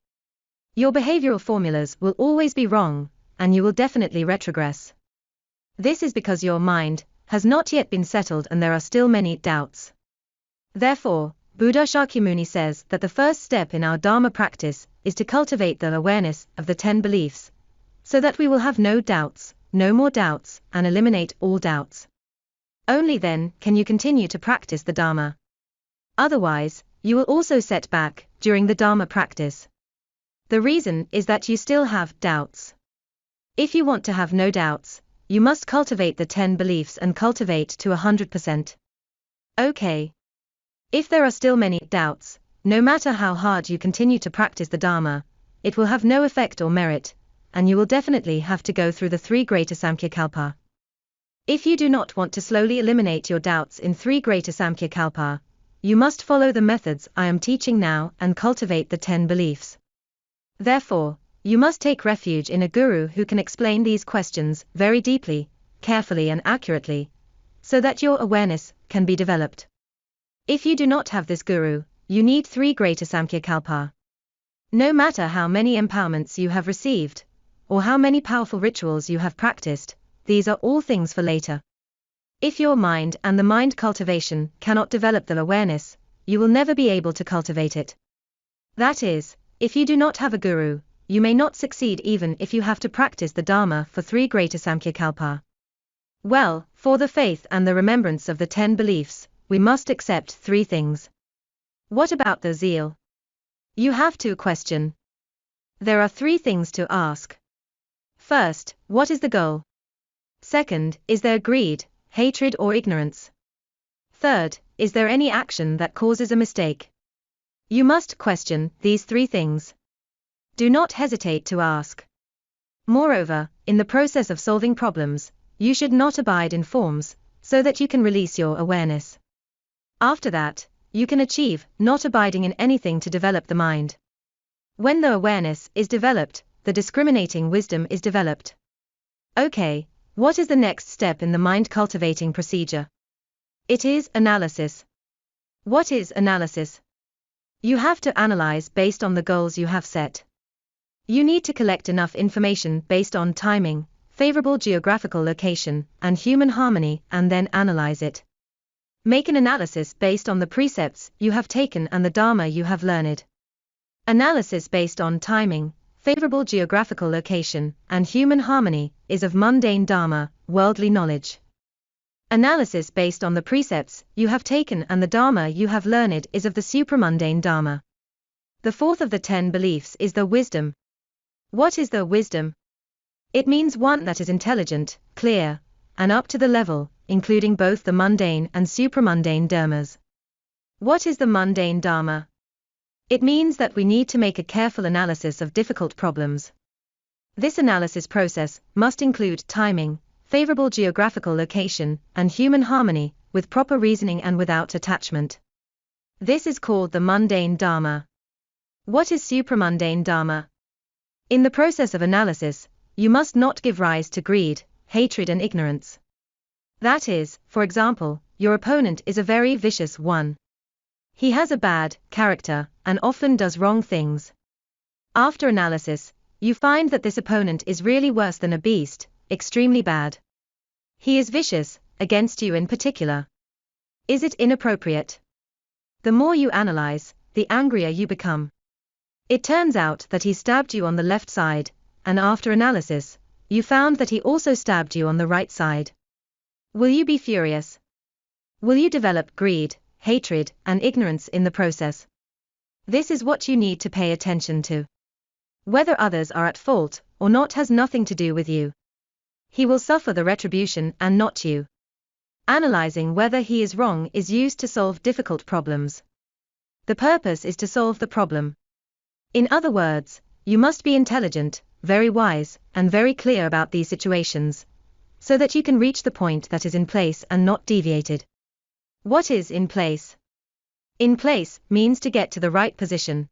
Your behavioral formulas will always be wrong, and you will definitely retrogress. This is because your mind has not yet been settled and there are still many doubts. Therefore, Buddha Shakyamuni says that the first step in our Dharma practice is to cultivate the awareness of the 10 beliefs, so that we will have no doubts, no more doubts, and eliminate all doubts. Only then can you continue to practice the Dharma. Otherwise, you will also set back during the Dharma practice. The reason is that you still have doubts. If you want to have no doubts, you must cultivate the 10 beliefs and cultivate to 100%. Okay. If there are still many doubts, no matter how hard you continue to practice the Dharma, it will have no effect or merit, and you will definitely have to go through the 3 greater Samkhya-kalpa. If you do not want to slowly eliminate your doubts in 3 greater Samkhya-kalpa, you must follow the methods I am teaching now and cultivate the 10 beliefs. Therefore, you must take refuge in a guru who can explain these questions very deeply, carefully and accurately, so that your awareness can be developed. If you do not have this guru, you need 3 greater Samkhya-kalpa. No matter how many empowerments you have received, or how many powerful rituals you have practiced, these are all things for later. If your mind and the mind cultivation cannot develop the awareness, you will never be able to cultivate it. That is, if you do not have a guru, you may not succeed even if you have to practice the Dharma for 3 greater Samkhya-kalpa. Well, for the faith and the remembrance of the 10 beliefs, we must accept 3 things. What about the zeal? You have to question. There are three things to ask. First, what is the goal? Second, is there greed, hatred, or ignorance? Third, is there any action that causes a mistake? You must question these three things. Do not hesitate to ask. Moreover, in the process of solving problems, you should not abide in forms, so that you can release your awareness. After that, you can achieve not abiding in anything to develop the mind. When the awareness is developed, the discriminating wisdom is developed. Okay, what is the next step in the mind cultivating procedure? It is analysis. What is analysis? You have to analyze based on the goals you have set. You need to collect enough information based on timing, favorable geographical location, and human harmony, and then analyze it. Make an analysis based on the precepts you have taken and the Dharma you have learned. Analysis based on timing, favorable geographical location, and human harmony is of mundane Dharma, worldly knowledge. Analysis based on the precepts you have taken and the Dharma you have learned is of the supramundane Dharma. The fourth of the 10 beliefs is the wisdom. What is the wisdom? It means one that is intelligent, clear, and up to the level, including both the mundane and supramundane dharmas. What is the mundane dharma? It means that we need to make a careful analysis of difficult problems. This analysis process must include timing, favorable geographical location, and human harmony, with proper reasoning and without attachment. This is called the mundane dharma. What is supramundane dharma? In the process of analysis, you must not give rise to greed, hatred, and ignorance. That is, for example, your opponent is a very vicious one. He has a bad character and often does wrong things. After analysis, you find that this opponent is really worse than a beast, extremely bad. He is vicious, against you in particular. Is it inappropriate? The more you analyze, the angrier you become. It turns out that he stabbed you on the left side, and after analysis, you found that he also stabbed you on the right side. Will you be furious? Will you develop greed, hatred, and ignorance in the process? This is what you need to pay attention to. Whether others are at fault or not has nothing to do with you. He will suffer the retribution and not you. Analyzing whether he is wrong is used to solve difficult problems. The purpose is to solve the problem. In other words, you must be intelligent, very wise, and very clear about these situations, so that you can reach the point that is in place and not deviated. What is in place? In place means to get to the right position.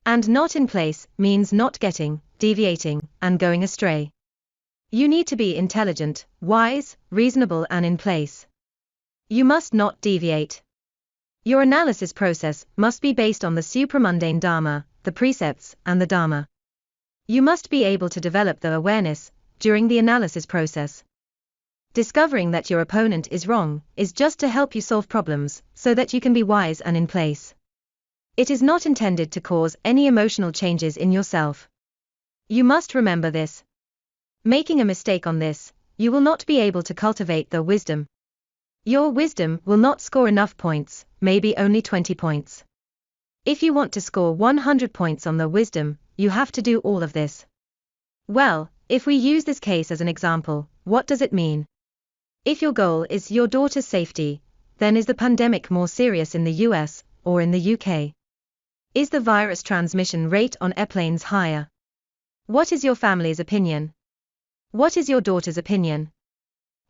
And not in place means not getting, deviating, and going astray. You need to be intelligent, wise, reasonable, and in place. You must not deviate. Your analysis process must be based on the supramundane Dharma, the precepts, and the Dharma. You must be able to develop the awareness during the analysis process. Discovering that your opponent is wrong is just to help you solve problems so that you can be wise and in place. It is not intended to cause any emotional changes in yourself. You must remember this. Making a mistake on this, you will not be able to cultivate the wisdom. Your wisdom will not score enough points, maybe only 20 points. If you want to score 100 points on the wisdom, you have to do all of this. Well, if we use this case as an example, what does it mean? If your goal is your daughter's safety, then is the pandemic more serious in the US or in the UK? Is the virus transmission rate on airplanes higher? What is your family's opinion? What is your daughter's opinion?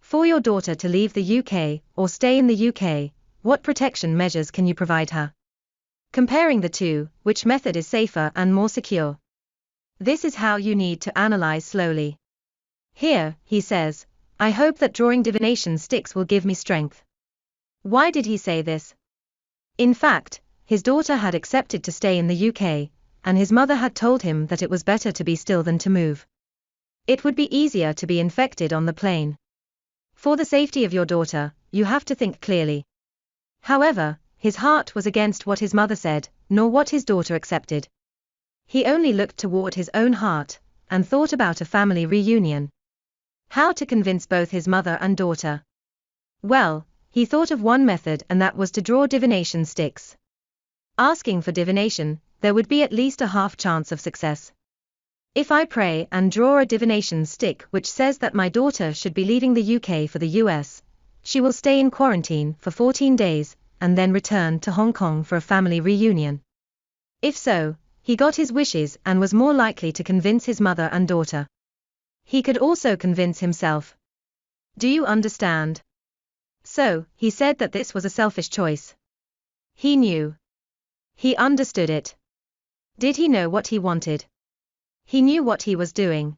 For your daughter to leave the UK or stay in the UK, what protection measures can you provide her? Comparing the two, which method is safer and more secure? This is how you need to analyze slowly. Here, he says, I hope that drawing divination sticks will give me strength. Why did he say this? In fact, his daughter had accepted to stay in the UK, and his mother had told him that it was better to be still than to move. It would be easier to be infected on the plane. For the safety of your daughter, you have to think clearly. However, his heart was against what his mother said, nor what his daughter accepted. He only looked toward his own heart, and thought about a family reunion. How to convince both his mother and daughter? Well, he thought of one method, and that was to draw divination sticks. Asking for divination, there would be at least a half chance of success. If I pray and draw a divination stick which says that my daughter should be leaving the UK for the US, she will stay in quarantine for 14 days, and then return to Hong Kong for a family reunion. If so, he got his wishes and was more likely to convince his mother and daughter. He could also convince himself. Do you understand? So, he said that this was a selfish choice. He knew. He understood it. Did he know what he wanted? He knew what he was doing.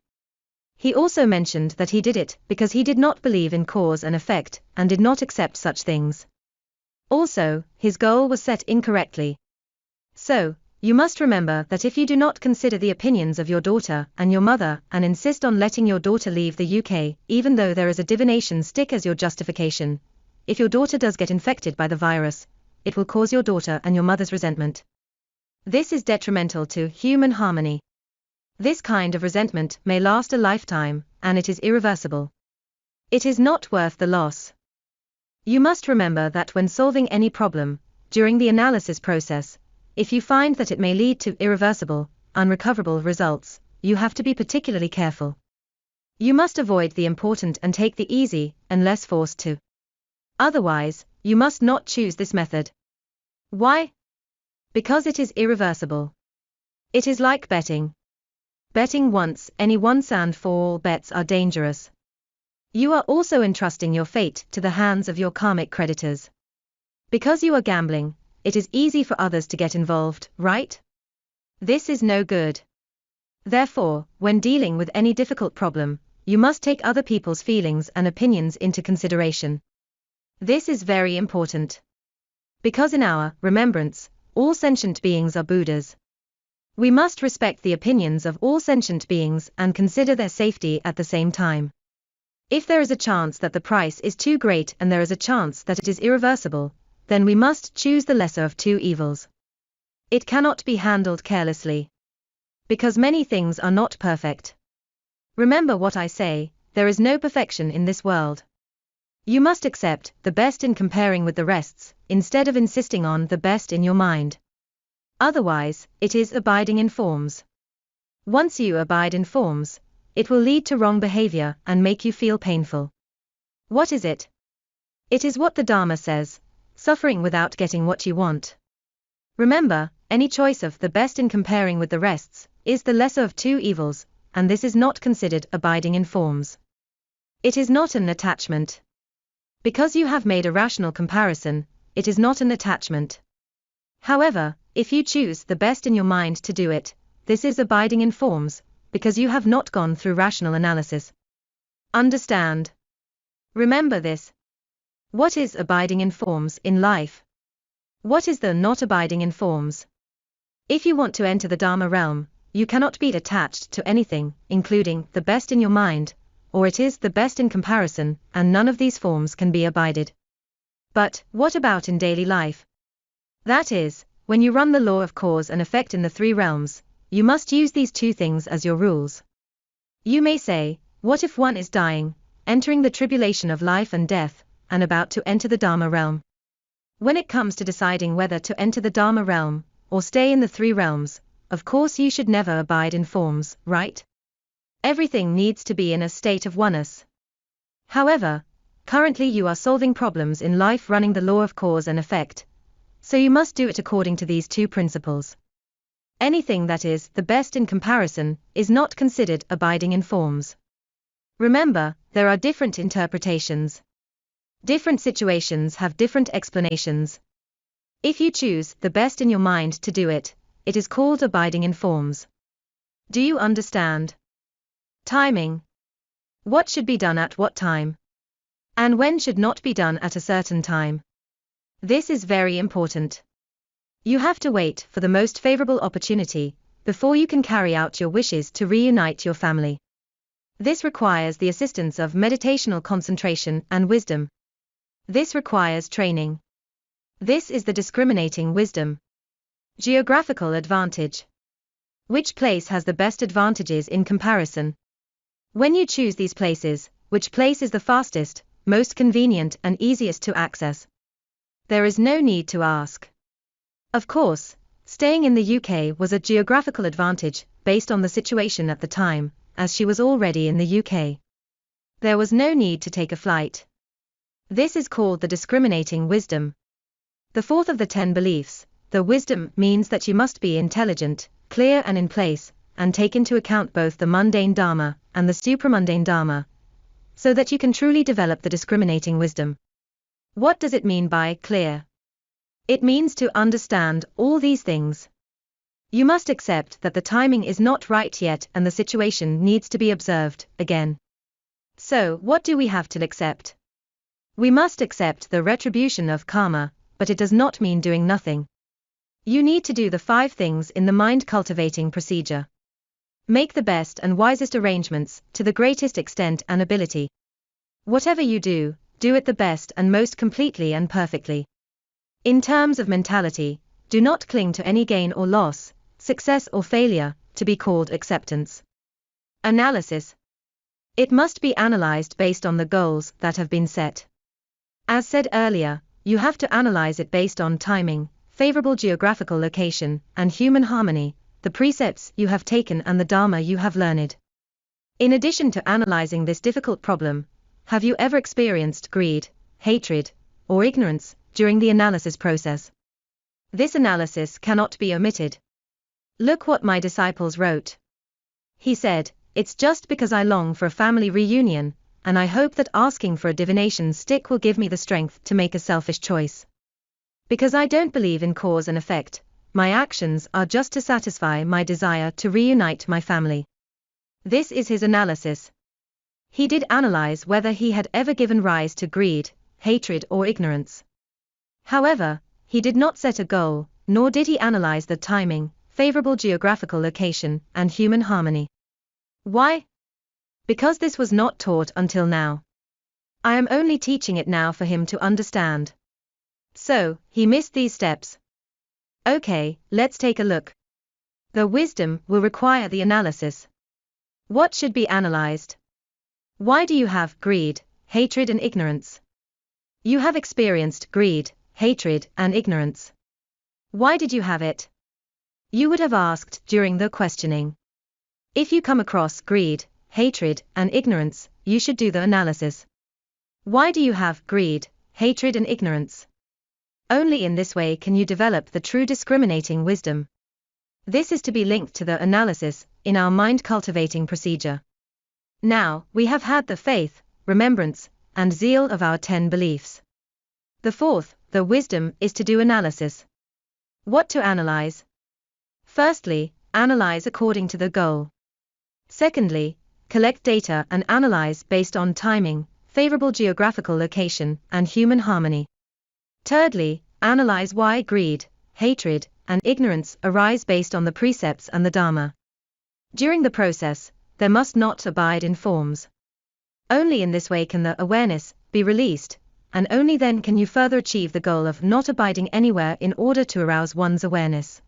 He also mentioned that he did it because he did not believe in cause and effect and did not accept such things. Also, his goal was set incorrectly. So, you must remember that if you do not consider the opinions of your daughter and your mother and insist on letting your daughter leave the UK, even though there is a divination stick as your justification, if your daughter does get infected by the virus, it will cause your daughter and your mother's resentment. This is detrimental to human harmony. This kind of resentment may last a lifetime, and it is irreversible. It is not worth the loss. You must remember that when solving any problem, during the analysis process, if you find that it may lead to irreversible, unrecoverable results, you have to be particularly careful. You must avoid the important and take the easy, unless forced to. Otherwise, you must not choose this method. Why? Because it is irreversible. It is like betting. Betting once and for all bets are dangerous. You are also entrusting your fate to the hands of your karmic creditors. Because you are gambling, it is easy for others to get involved, right? This is no good. Therefore, when dealing with any difficult problem, you must take other people's feelings and opinions into consideration. This is very important. Because in our remembrance, all sentient beings are Buddhas. We must respect the opinions of all sentient beings and consider their safety at the same time. If there is a chance that the price is too great and there is a chance that it is irreversible, then we must choose the lesser of two evils. It cannot be handled carelessly. Because many things are not perfect. Remember what I say, there is no perfection in this world. You must accept the best in comparing with the rest, instead of insisting on the best in your mind. Otherwise, it is abiding in forms. Once you abide in forms, it will lead to wrong behavior and make you feel painful. What is it? It is what the Dharma says, suffering without getting what you want. Remember, any choice of the best in comparing with the rest is the lesser of two evils, and this is not considered abiding in forms. It is not an attachment. Because you have made a rational comparison, it is not an attachment. However, if you choose the best in your mind to do it, this is abiding in forms, because you have not gone through rational analysis. Understand? Remember this. What is abiding in forms in life? What is the not abiding in forms? If you want to enter the Dharma realm, you cannot be attached to anything, including the best in your mind, or it is the best in comparison, and none of these forms can be abided. But, what about in daily life? That is, when you run the law of cause and effect in the three realms, you must use these two things as your rules. You may say, what if one is dying, entering the tribulation of life and death, and about to enter the Dharma realm? When it comes to deciding whether to enter the Dharma realm, or stay in the three realms, of course you should never abide in forms, right? Everything needs to be in a state of oneness. However, currently you are solving problems in life running the law of cause and effect, so you must do it according to these two principles. Anything that is the best in comparison is not considered abiding in forms. Remember, there are different interpretations. Different situations have different explanations. If you choose the best in your mind to do it, it is called abiding in forms. Do you understand? Timing. What should be done at what time? And when should not be done at a certain time? This is very important. You have to wait for the most favorable opportunity before you can carry out your wishes to reunite your family. This requires the assistance of meditational concentration and wisdom. This requires training. This is the discriminating wisdom. Geographical advantage. Which place has the best advantages in comparison? When you choose these places, which place is the fastest, most convenient and easiest to access? There is no need to ask. Of course, staying in the UK was a geographical advantage, based on the situation at the time, as she was already in the UK. There was no need to take a flight. This is called the discriminating wisdom. The fourth of the 10 beliefs, the wisdom, means that you must be intelligent, clear and in place, and take into account both the mundane dharma and the supramundane dharma, so that you can truly develop the discriminating wisdom. What does it mean by clear? It means to understand all these things. You must accept that the timing is not right yet and the situation needs to be observed again. So, what do we have to accept? We must accept the retribution of karma, but it does not mean doing nothing. You need to do the 5 things in the mind cultivating procedure. Make the best and wisest arrangements, to the greatest extent and ability. Whatever you do, do it the best and most completely and perfectly. In terms of mentality, do not cling to any gain or loss, success or failure, to be called acceptance. Analysis. It must be analyzed based on the goals that have been set. As said earlier, you have to analyze it based on timing, favorable geographical location, and human harmony, the precepts you have taken and the dharma you have learned. In addition to analyzing this difficult problem, have you ever experienced greed, hatred, or ignorance during the analysis process? This analysis cannot be omitted. Look what my disciples wrote. He said, "It's just because I long for a family reunion, and I hope that asking for a divination stick will give me the strength to make a selfish choice. Because I don't believe in cause and effect, my actions are just to satisfy my desire to reunite my family." This is his analysis. He did analyze whether he had ever given rise to greed, hatred or ignorance. However, he did not set a goal, nor did he analyze the timing, favorable geographical location, and human harmony. Why? Because this was not taught until now. I am only teaching it now for him to understand. So, he missed these steps. Okay, let's take a look. The wisdom will require the analysis. What should be analyzed? Why do you have greed, hatred and ignorance? You have experienced greed, hatred and ignorance. Why did you have it? You would have asked during the questioning. If you come across greed, hatred, and ignorance, you should do the analysis. Why do you have greed, hatred, and ignorance? Only in this way can you develop the true discriminating wisdom. This is to be linked to the analysis in our mind cultivating procedure. Now, we have had the faith, remembrance, and zeal of our 10 beliefs. The fourth, the wisdom, is to do analysis. What to analyze? Firstly, analyze according to the goal. Secondly, collect data and analyze based on timing, favorable geographical location, and human harmony. Thirdly, analyze why greed, hatred, and ignorance arise based on the precepts and the Dharma. During the process, there must not abide in forms. Only in this way can the awareness be released, and only then can you further achieve the goal of not abiding anywhere in order to arouse one's awareness.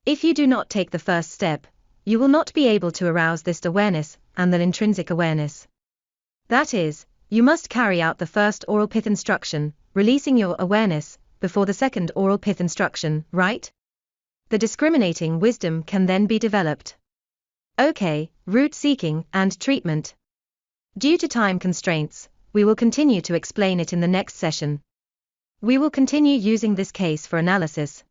If you do not take the first step, you will not be able to arouse this awareness and the intrinsic awareness. That is, you must carry out the first oral pith instruction, releasing your awareness, before the second oral pith instruction, right? The discriminating wisdom can then be developed. Okay, root seeking and treatment. Due to time constraints, we will continue to explain it in the next session. We will continue using this case for analysis.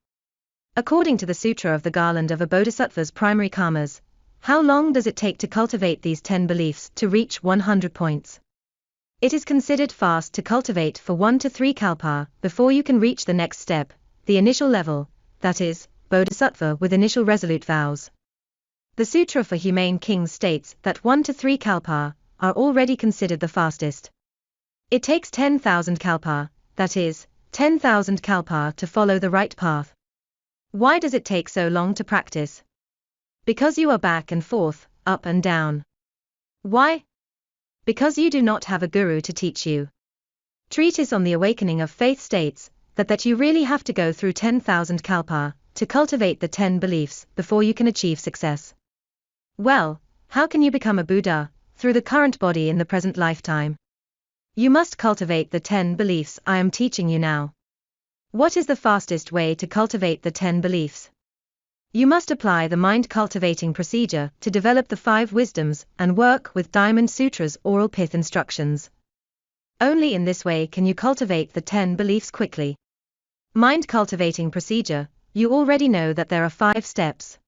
According to the Sutra of the Garland of a Bodhisattva's primary karmas, how long does it take to cultivate these 10 beliefs to reach 100 points? It is considered fast to cultivate for 1 to 3 kalpa before you can reach the next step, the initial level, that is, Bodhisattva with initial resolute vows. The Sutra for Humane Kings states that 1 to 3 kalpa are already considered the fastest. It takes 10,000 kalpa, that is, 10,000 kalpa to follow the right path. Why does it take so long to practice? Because you are back and forth, up and down. Why? Because you do not have a guru to teach you. Treatise on the Awakening of Faith states that you really have to go through 10,000 kalpa to cultivate the 10 beliefs before you can achieve success. Well, how can you become a Buddha through the current body in the present lifetime? You must cultivate the 10 beliefs I am teaching you now. What is the fastest way to cultivate the 10 beliefs? You must apply the mind-cultivating procedure to develop the 5 wisdoms and work with Diamond Sutra's oral pith instructions. Only in this way can you cultivate the 10 beliefs quickly. Mind-cultivating procedure, you already know that there are 5 steps.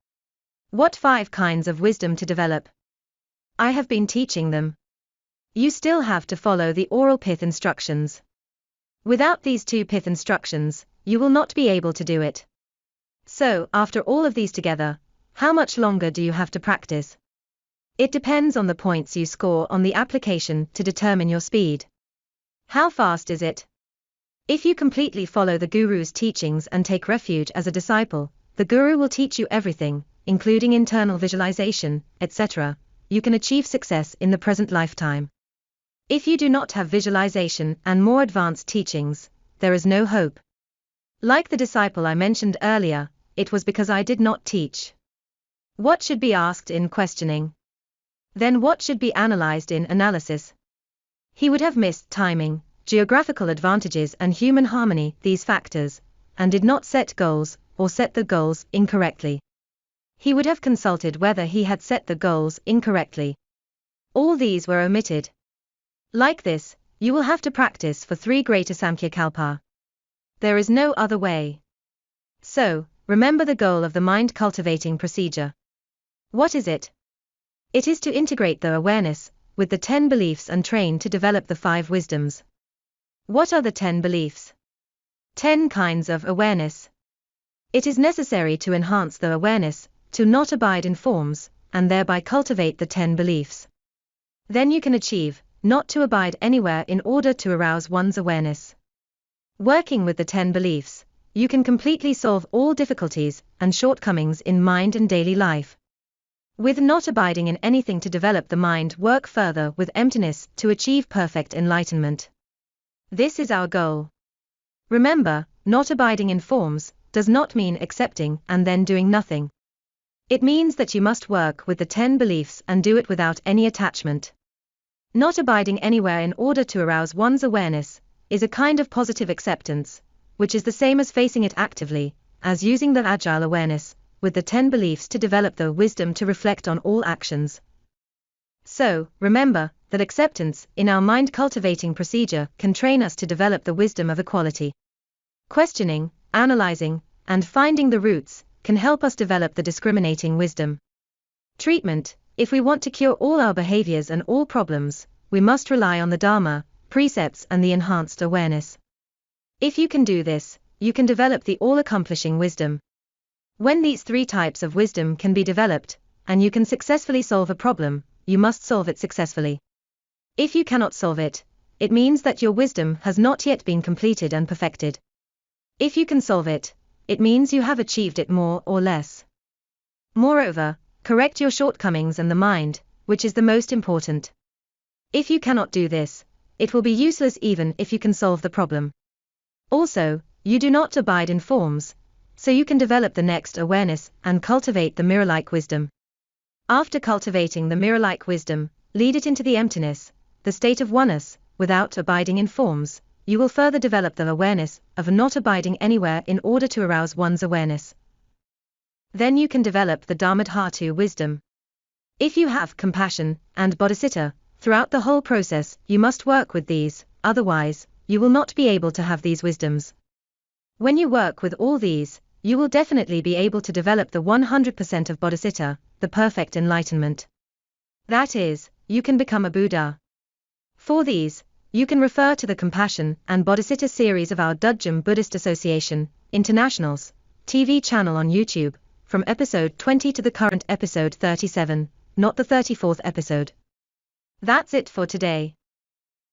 What 5 kinds of wisdom to develop? I have been teaching them. You still have to follow the oral pith instructions. Without these 2 pith instructions, you will not be able to do it. So, after all of these together, how much longer do you have to practice? It depends on the points you score on the application to determine your speed. How fast is it? If you completely follow the Guru's teachings and take refuge as a disciple, the Guru will teach you everything, including internal visualization, etc. You can achieve success in the present lifetime. If you do not have visualization and more advanced teachings, there is no hope. Like the disciple I mentioned earlier, it was because I did not teach. What should be asked in questioning? Then what should be analyzed in analysis? He would have missed timing, geographical advantages and human harmony, these factors, and did not set goals, or set the goals incorrectly. He would have consulted whether he had set the goals incorrectly. All these were omitted. Like this, you will have to practice for 3 greater Samkhyakalpa. There is no other way. So, remember the goal of the mind-cultivating procedure. What is it? It is to integrate the awareness with the 10 beliefs and train to develop the 5 wisdoms. What are the 10 beliefs? 10 kinds of awareness. It is necessary to enhance the awareness, to not abide in forms, and thereby cultivate the 10 beliefs. Then you can achieve not to abide anywhere in order to arouse one's awareness. Working with the 10 beliefs, you can completely solve all difficulties and shortcomings in mind and daily life. With not abiding in anything to develop the mind, work further with emptiness to achieve perfect enlightenment. This is our goal. Remember, not abiding in forms does not mean accepting and then doing nothing. It means that you must work with the 10 beliefs and do it without any attachment. Not abiding anywhere in order to arouse one's awareness is a kind of positive acceptance, which is the same as facing it actively, as using the agile awareness with the 10 beliefs to develop the wisdom to reflect on all actions. So, remember that acceptance in our mind-cultivating procedure can train us to develop the wisdom of equality. Questioning, analyzing, and finding the roots can help us develop the discriminating wisdom. Treatment: if we want to cure all our behaviors and all problems, we must rely on the Dharma, precepts and the enhanced awareness. If you can do this, you can develop the all-accomplishing wisdom. When these 3 types of wisdom can be developed, and you can successfully solve a problem, you must solve it successfully. If you cannot solve it, it means that your wisdom has not yet been completed and perfected. If you can solve it, it means you have achieved it more or less. Moreover, correct your shortcomings and the mind, which is the most important. If you cannot do this, it will be useless even if you can solve the problem. Also, you do not abide in forms, so you can develop the next awareness and cultivate the mirror-like wisdom. After cultivating the mirror-like wisdom, lead it into the emptiness, the state of oneness, without abiding in forms. You will further develop the awareness of not abiding anywhere in order to arouse one's awareness. Then you can develop the Dharmadhatu wisdom. If you have compassion and bodhicitta, throughout the whole process you must work with these, otherwise, you will not be able to have these wisdoms. When you work with all these, you will definitely be able to develop the 100% of bodhicitta, the perfect enlightenment. That is, you can become a Buddha. For these, you can refer to the Compassion and Bodhicitta series of our Dudjom Buddhist Association, International's TV channel on YouTube, from episode 20 to the current episode 37, not the 34th episode. That's it for today.